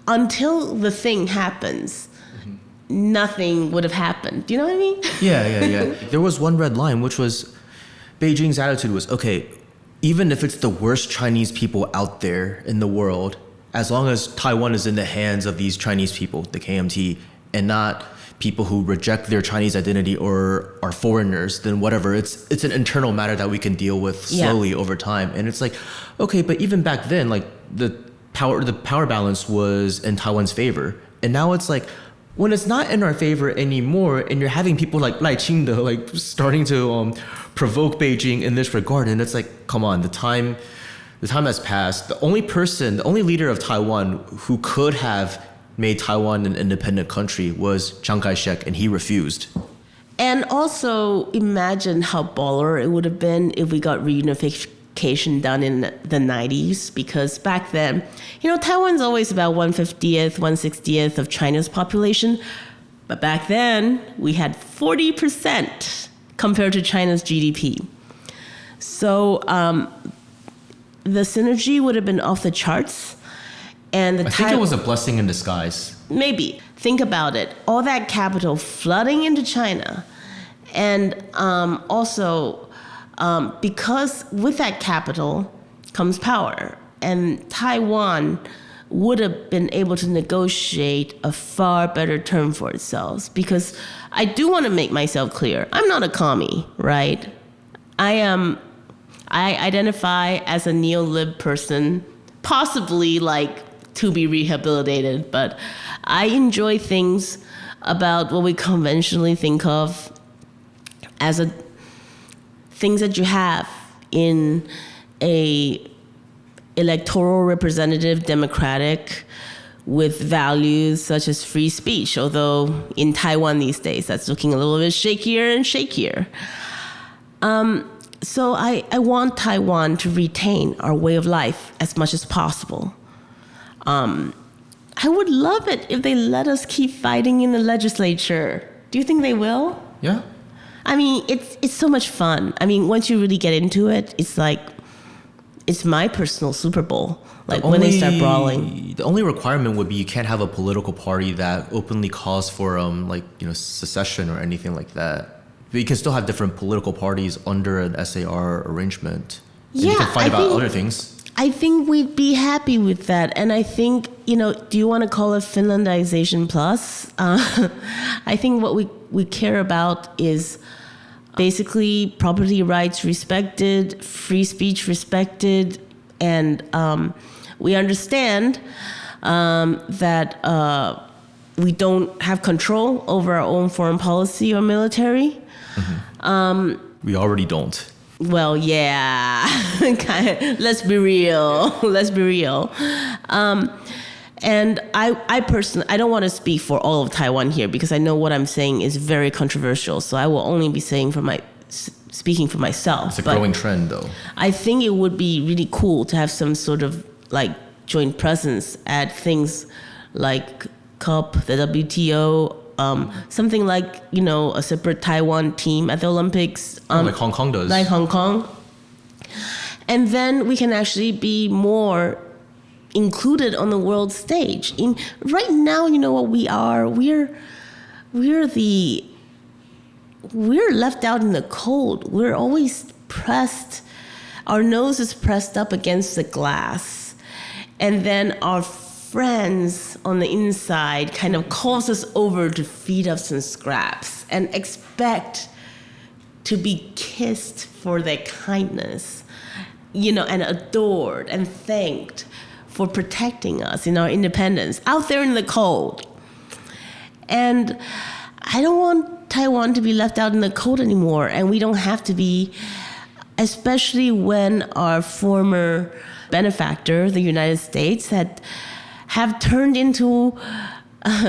until the thing happens, nothing would have happened. Do you know what I mean? Yeah. There was one red line, which was Beijing's attitude was, okay, even if it's the worst Chinese people out there in the world, as long as Taiwan is in the hands of these Chinese people, the KMT, and not people who reject their Chinese identity or are foreigners, then whatever. It's an internal matter that we can deal with slowly over time. And it's like, okay, but even back then, like the power balance was in Taiwan's favor. And now it's like, when it's not in our favor anymore, and you're having people like Lai Ching-te like starting to provoke Beijing in this regard, and it's like, come on, the time has passed. The only leader of Taiwan who could have made Taiwan an independent country was Chiang Kai-shek, and he refused. And also imagine how baller it would have been if we got reunification done in the 90s, because back then, Taiwan's always about 1/50th, 1/60th of China's population. But back then, we had 40% compared to China's GDP. So the synergy would have been off the charts. And I think it was a blessing in disguise. Maybe. Think about it. All that capital flooding into China. And also, because with that capital comes power. And Taiwan would have been able to negotiate a far better term for itself. Because I do want to make myself clear. I'm not a commie, right? I identify as a neo-lib person, possibly like to be rehabilitated, but I enjoy things about what we conventionally think of as things that you have in a electoral representative democratic with values such as free speech, although in Taiwan these days that's looking a little bit shakier and shakier. So I want Taiwan to retain our way of life as much as possible. I would love it if they let us keep fighting in the legislature. Do you think they will? Yeah. I mean, it's so much fun. I mean, once you really get into it, it's like, it's my personal Super Bowl. Like when they start brawling. The only requirement would be you can't have a political party that openly calls for secession or anything like that. But you can still have different political parties under an SAR arrangement. And you can fight about other things. I think we'd be happy with that. And I think, do you want to call it Finlandization plus? I think what we care about is basically property rights respected, free speech respected, and we understand that we don't have control over our own foreign policy or military. Mm-hmm. We already don't. Well, yeah. Let's be real. And I personally, I don't want to speak for all of Taiwan here because I know what I'm saying is very controversial. So I will only be speaking for myself. It's a growing trend, though. I think it would be really cool to have some sort of joint presence at things like COP, the WTO, something like, a separate Taiwan team at the Olympics. Like Hong Kong does. Like Hong Kong. And then we can actually be more included on the world stage. Right now, you know what we are? We're left out in the cold. We're always pressed. Our nose is pressed up against the glass. And then our friends on the inside kind of calls us over to feed us some scraps and expect to be kissed for their kindness, and adored and thanked for protecting us in our independence out there in the cold. And I don't want Taiwan to be left out in the cold anymore, and we don't have to be, especially when our former benefactor, the United States, have turned into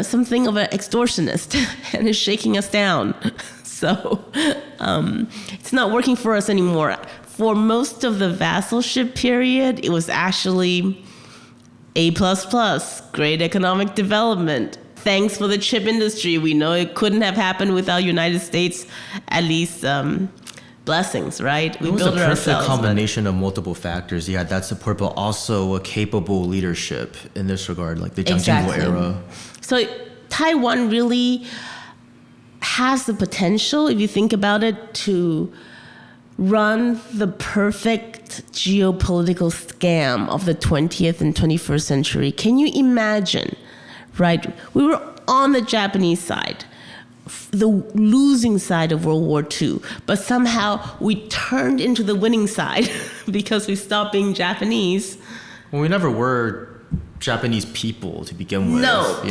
something of an extortionist and is shaking us down. So it's not working for us anymore. For most of the vassalship period, it was actually A++, great economic development. Thanks for the chip industry. We know it couldn't have happened without United States, at least blessings, right? It was a perfect combination of multiple factors. You had that support, but also a capable leadership in this regard, like the Jiang Jingguo era. So Taiwan really has the potential, if you think about it, to run the perfect geopolitical scam of the 20th and 21st century. Can you imagine, right? We were on the Japanese side, the losing side of World War II, but somehow we turned into the winning side because we stopped being Japanese. Well, we never were Japanese people to begin with. No,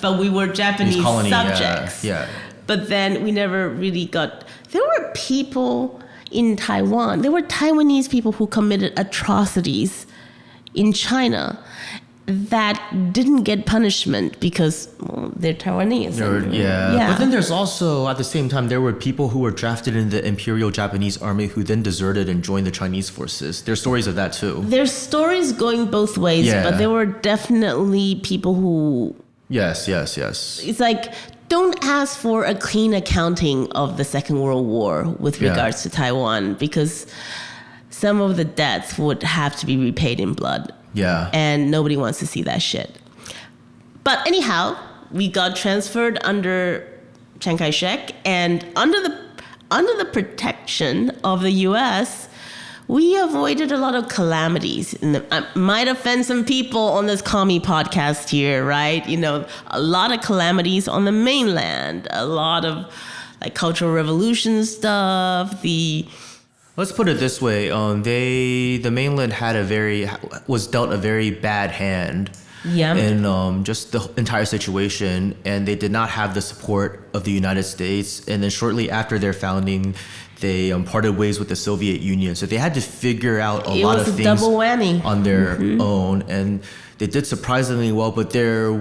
but we were Japanese colony, subjects. Yeah. But then we never really got... There were people in Taiwan, there were Taiwanese people who committed atrocities in China that didn't get punishment because they're Taiwanese. But then there's also, at the same time, there were people who were drafted in the Imperial Japanese Army who then deserted and joined the Chinese forces. There's stories of that too. There's stories going both ways, but there were definitely people who... Yes. It's like, don't ask for a clean accounting of the Second World War with regards to Taiwan, because some of the debts would have to be repaid in blood. Yeah. And nobody wants to see that shit. But anyhow, we got transferred under Chiang Kai-shek, and under the protection of the U.S., we avoided a lot of calamities. I might offend some people on this commie podcast here, right? You know, a lot of calamities on the mainland, a lot of like Cultural Revolution stuff, Let's put it this way: the mainland was dealt a very bad hand in just the entire situation, and they did not have the support of the United States. And then shortly after their founding, they parted ways with the Soviet Union, so they had to figure out a lot of things on their own, and they did surprisingly well. But there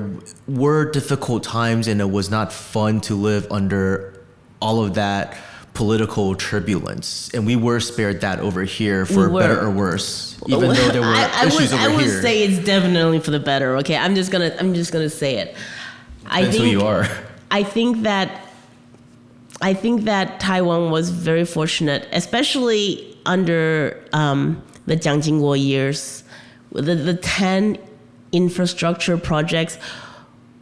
were difficult times, and it was not fun to live under all of that political turbulence, and we were spared that over here for better or worse, even though there were issues over here. I would say it's definitely for the better. Okay, I'm just gonna say it. Depends who you are. I think that Taiwan was very fortunate, especially under the Jiang Jingguo years, the 10 infrastructure projects.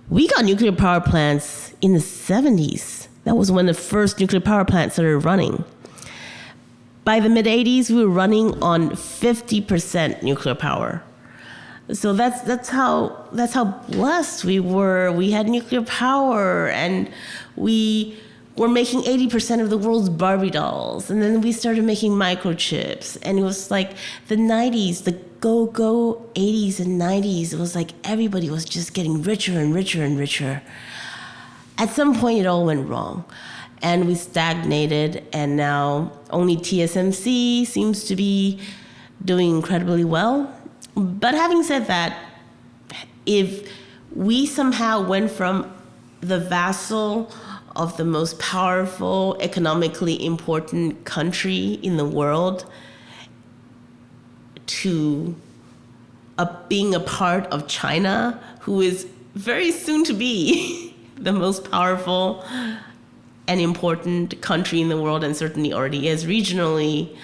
We got nuclear power plants in the 70s. That was when the first nuclear power plant started running. By the mid-80s, we were running on 50% nuclear power. So that's how blessed we were. We had nuclear power, and we were making 80% of the world's Barbie dolls. And then we started making microchips. And it was like the 90s, the go-go 80s and 90s. It was like everybody was just getting richer and richer and richer. At some point, it all went wrong, and we stagnated, and now only TSMC seems to be doing incredibly well. But having said that, if we somehow went from the vassal of the most powerful, economically important country in the world to being a part of China, who is very soon to be the most powerful and important country in the world, and certainly already is regionally,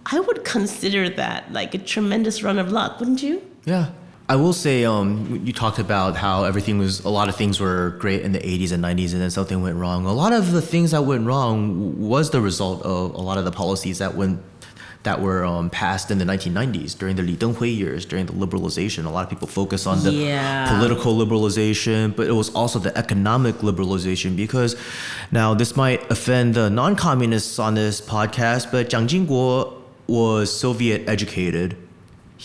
I would consider that like a tremendous run of luck, wouldn't you? Yeah. I will say, you talked about how a lot of things were great in the 80s and 90s, and then something went wrong. A lot of the things that went wrong was the result of a lot of the policies that were passed in the 1990s during the Li Denghui years, during the liberalization. A lot of people focus on the political liberalization, but it was also the economic liberalization, because now this might offend the non-communists on this podcast, but Jiang Jingguo was Soviet educated.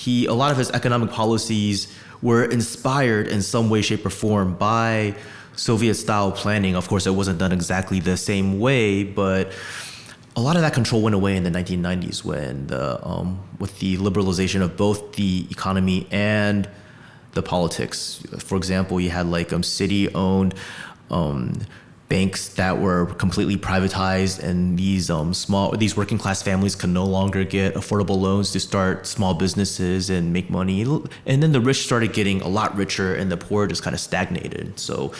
A lot of his economic policies were inspired in some way, shape, or form by Soviet-style planning. Of course, it wasn't done exactly the same way, but a lot of that control went away in the 1990s when with the liberalization of both the economy and the politics. For example, you had like city-owned banks that were completely privatized, and these working class families could no longer get affordable loans to start small businesses and make money. And then the rich started getting a lot richer, and the poor just kind of stagnated. So,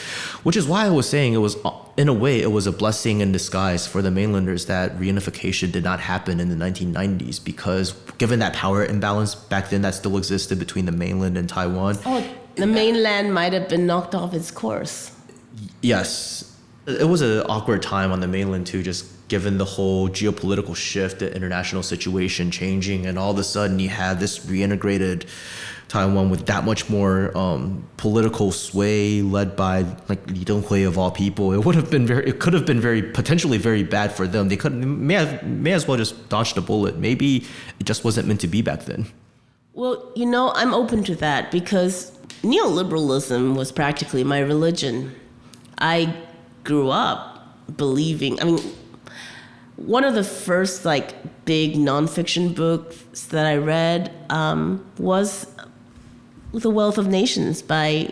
which is why I was saying it was, in a way, it was a blessing in disguise for the mainlanders that reunification did not happen in the 1990s, because given that power imbalance back then that still existed between the mainland and Taiwan. Oh, the mainland might have been knocked off its course. Yes. It was an awkward time on the mainland too, just given the whole geopolitical shift, the international situation changing, and all of a sudden you have this reintegrated Taiwan with that much more political sway led by like Li Denghui of all people. It could have been potentially very bad for them. They may as well just dodged a bullet. Maybe it just wasn't meant to be back then. Well, I'm open to that because neoliberalism was practically my religion. I grew up believing, one of the first big nonfiction books that I read was The Wealth of Nations by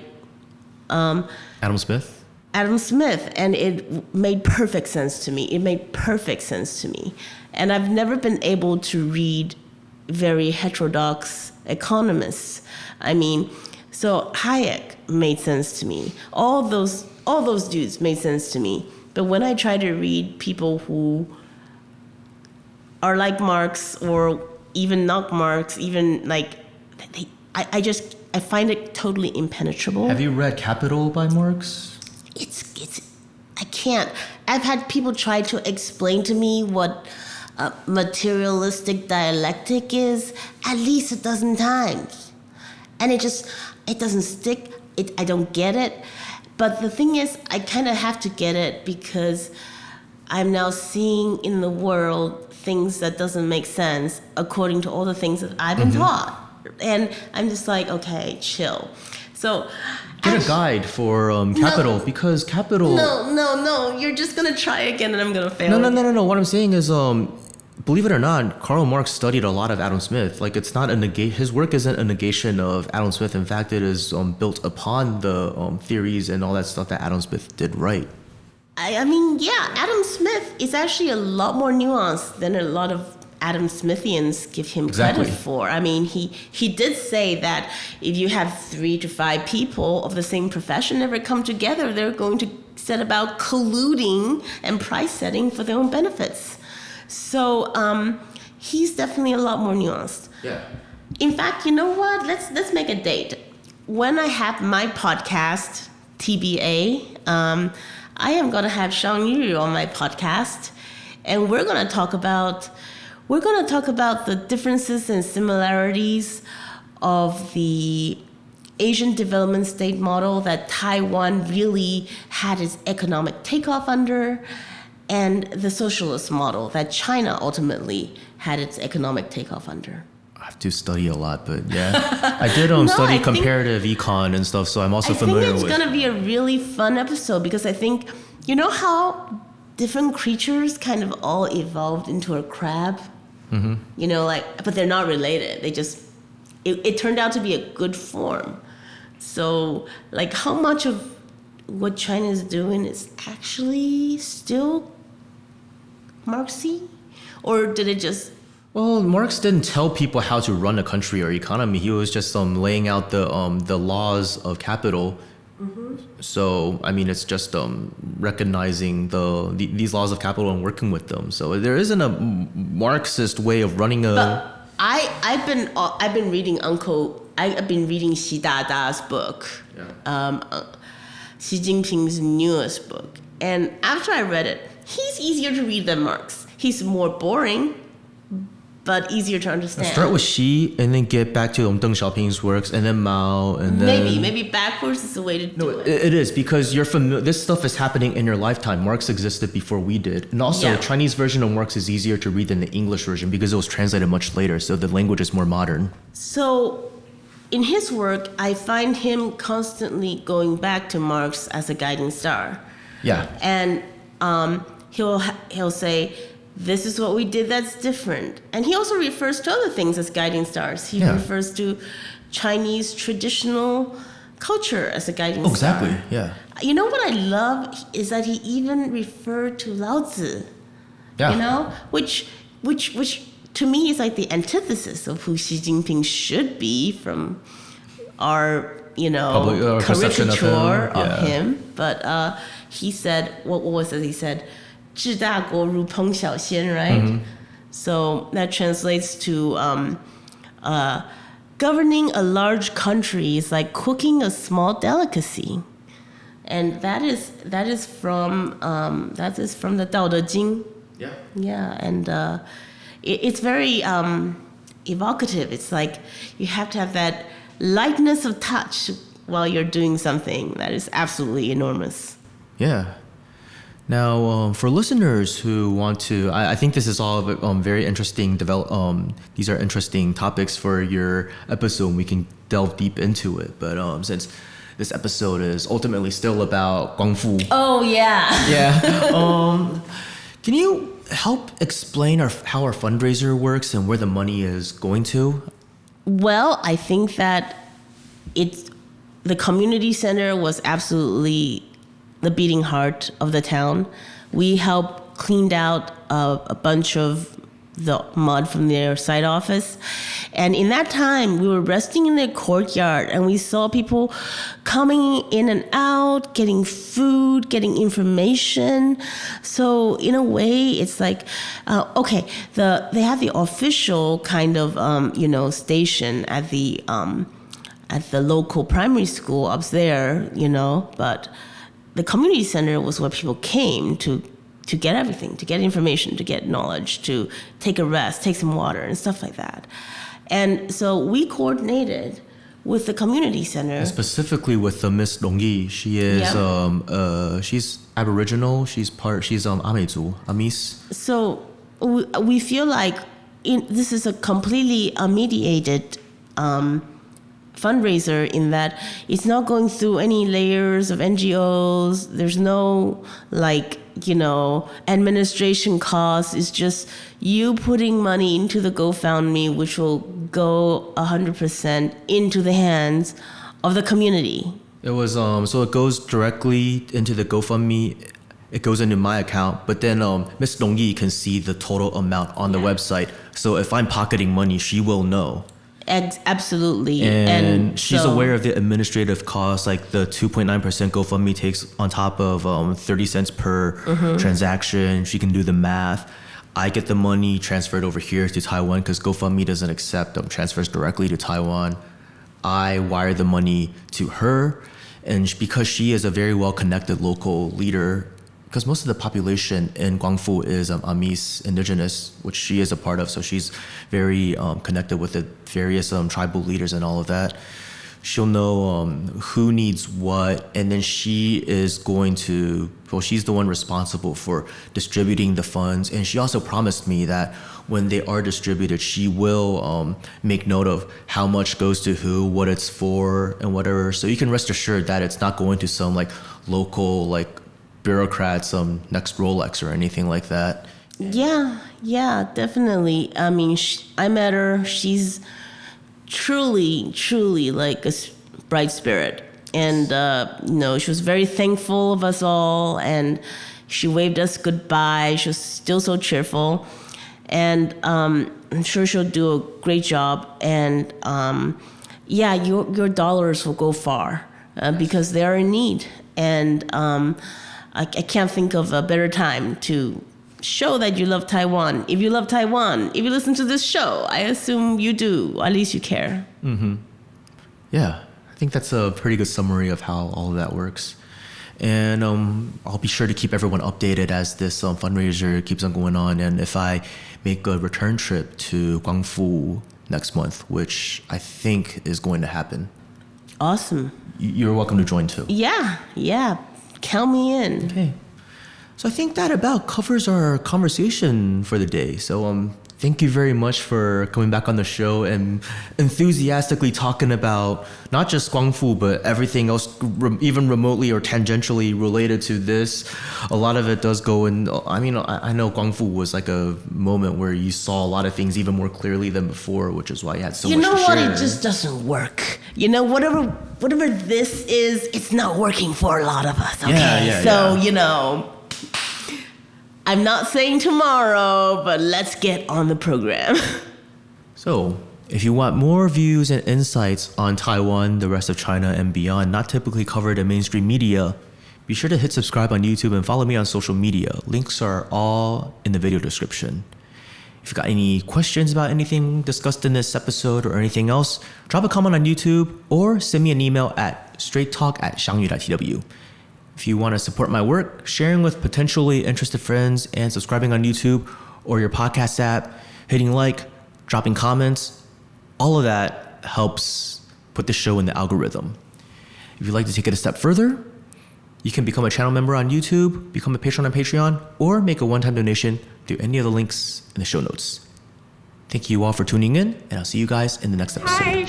Adam Smith. Adam Smith, and it made perfect sense to me. And I've never been able to read very heterodox economists. So Hayek made sense to me. All those dudes made sense to me. But when I try to read people who are like Marx or even not Marx, I find it totally impenetrable. Have you read Capital by Marx? I can't. I've had people try to explain to me what materialistic dialectic is at least a dozen times. And it doesn't stick. I don't get it. But the thing is, I kind of have to get it because I'm now seeing in the world things that doesn't make sense according to all the things that I've been taught. And I'm just like, okay, chill. So get a guide for Capital, because Capital... No. You're just going to try again and I'm going to fail. No. What I'm saying is... believe it or not, Karl Marx studied a lot of Adam Smith. It's not his work isn't a negation of Adam Smith. In fact, it is built upon the theories and all that stuff that Adam Smith did right. Adam Smith is actually a lot more nuanced than a lot of Adam Smithians give him credit for. He did say that if you have 3 to 5 people of the same profession ever come together, they're going to set about colluding and price setting for their own benefits. So he's definitely a lot more nuanced. Yeah. In fact, you know what? Let's make a date. When I have my podcast, TBA, I am going to have Xiangyu on my podcast, and we're going to talk about the differences and similarities of the Asian development state model that Taiwan really had its economic takeoff under, and the socialist model that China ultimately had its economic takeoff under. I have to study a lot, but yeah. I did study comparative econ and stuff, so I'm also familiar with... I think it's going to be a really fun episode because I think, you know how different creatures kind of all evolved into a crab? Mm-hmm. But they're not related. They just... It turned out to be a good form. So, how much of what China is doing is actually still Marxy? Or did it just... Well, Marx didn't tell people how to run a country or economy. He was just laying out the laws of capital. Mm-hmm. So, it's just recognizing these laws of capital and working with them. So there isn't a Marxist way of running a... But I've been reading Xi Dada's book. Yeah. Xi Jinping's newest book. And after I read it, he's easier to read than Marx. He's more boring, but easier to understand. Start with Xi and then get back to Deng Xiaoping's works and then Mao and then... Maybe backwards is the way to do it. It is, because you're familiar. This stuff is happening in your lifetime. Marx existed before we did. And also, Chinese version of Marx is easier to read than the English version because it was translated much later, so the language is more modern. So in his work, I find him constantly going back to Marx as a guiding star. Yeah. And he'll say, this is what we did that's different. And he also refers to other things as guiding stars. He refers to Chinese traditional culture as a guiding star. Exactly, yeah. You know what I love is that he even referred to Lao Tzu. Yeah. You know, which to me is like the antithesis of who Xi Jinping should be from our, caricature of him. But he said, what was it? He said, 治大国如烹小鲜, right? Mm-hmm. So that translates to governing a large country is like cooking a small delicacy. And that is from the Tao Te Ching. Yeah. Yeah, and it's very evocative. It's like you have to have that lightness of touch while you're doing something that is absolutely enormous. Yeah. Now, for listeners who want to, I think this is all very interesting. These are interesting topics for your episode, and we can delve deep into it. But since this episode is ultimately still about Guangfu. Oh yeah. Yeah. Can you help explain how our fundraiser works and where the money is going to? Well, I think that the community center was absolutely the beating heart of the town. We helped cleaned out a bunch of the mud from their site office. And in that time, we were resting in their courtyard and we saw people coming in and out, getting food, getting information. So in a way, it's like, they have the official kind of, station at the local primary school up there, but the community center was where people came to get everything, to get information, to get knowledge, to take a rest, take some water and stuff like that. And so we coordinated with the community center. And specifically with Miss Dongyi. She is, she's Aboriginal, she's Ameizu, Amis. So we feel like this is a completely mediated fundraiser in that it's not going through any layers of NGOs. There's no administration costs. It's just you putting money into the GoFundMe, which will go 100% into the hands of the community. It was so it goes directly into the GoFundMe. It goes into my account, but then Miss Dongyi can see the total amount on the website. So if I'm pocketing money, she will know. Absolutely. And she's aware of the administrative costs, like the 2.9% GoFundMe takes on top of 30 cents per transaction. She can do the math. I get the money transferred over here to Taiwan because GoFundMe doesn't accept transfers directly to Taiwan. I wire the money to her, and because she is a very well-connected local leader, because most of the population in Guangfu is Amis, indigenous, which she is a part of, so she's very connected with the various tribal leaders and all of that. She'll know who needs what, and then she is she's the one responsible for distributing the funds, and she also promised me that when they are distributed, she will make note of how much goes to who, what it's for, and whatever, so you can rest assured that it's not going to some local bureaucrats, next Rolex or anything like that. Yeah, definitely. I mean, I met her. She's truly like a bright spirit. And, she was very thankful of us all. And she waved us goodbye. She was still so cheerful. And I'm sure she'll do a great job. And, your dollars will go far because they are in need. And I can't think of a better time to show that you love Taiwan. If you love Taiwan, if you listen to this show, I assume you do. At least you care. Mm-hmm. Yeah, I think that's a pretty good summary of how all of that works. And I'll be sure to keep everyone updated as this fundraiser keeps on going on. And if I make a return trip to Guangfu next month, which I think is going to happen. Awesome. You're welcome to join too. Yeah. Count me in. Okay. So I think that about covers our conversation for the day. So thank thank you very much for coming back on the show and enthusiastically talking about not just Guangfu, but everything else, even remotely or tangentially related to this. A lot of it does go in. I mean, I know Guangfu was like a moment where you saw a lot of things even more clearly than before, which is why you had so much to share. You know what? It just doesn't work. You know, whatever this is, it's not working for a lot of us. Okay, so you know. I'm not saying tomorrow, but let's get on the program. So, if you want more views and insights on Taiwan, the rest of China, and beyond, not typically covered in mainstream media, be sure to hit subscribe on YouTube and follow me on social media. Links are all in the video description. If you've got any questions about anything discussed in this episode or anything else, drop a comment on YouTube or send me an email at straighttalk@xiangyu.tw. If you want to support my work, sharing with potentially interested friends and subscribing on YouTube or your podcast app, hitting like, dropping comments, all of that helps put the show in the algorithm. If you'd like to take it a step further, you can become a channel member on YouTube, become a patron on Patreon, or make a one-time donation through any of the links in the show notes. Thank you all for tuning in, and I'll see you guys in the next episode.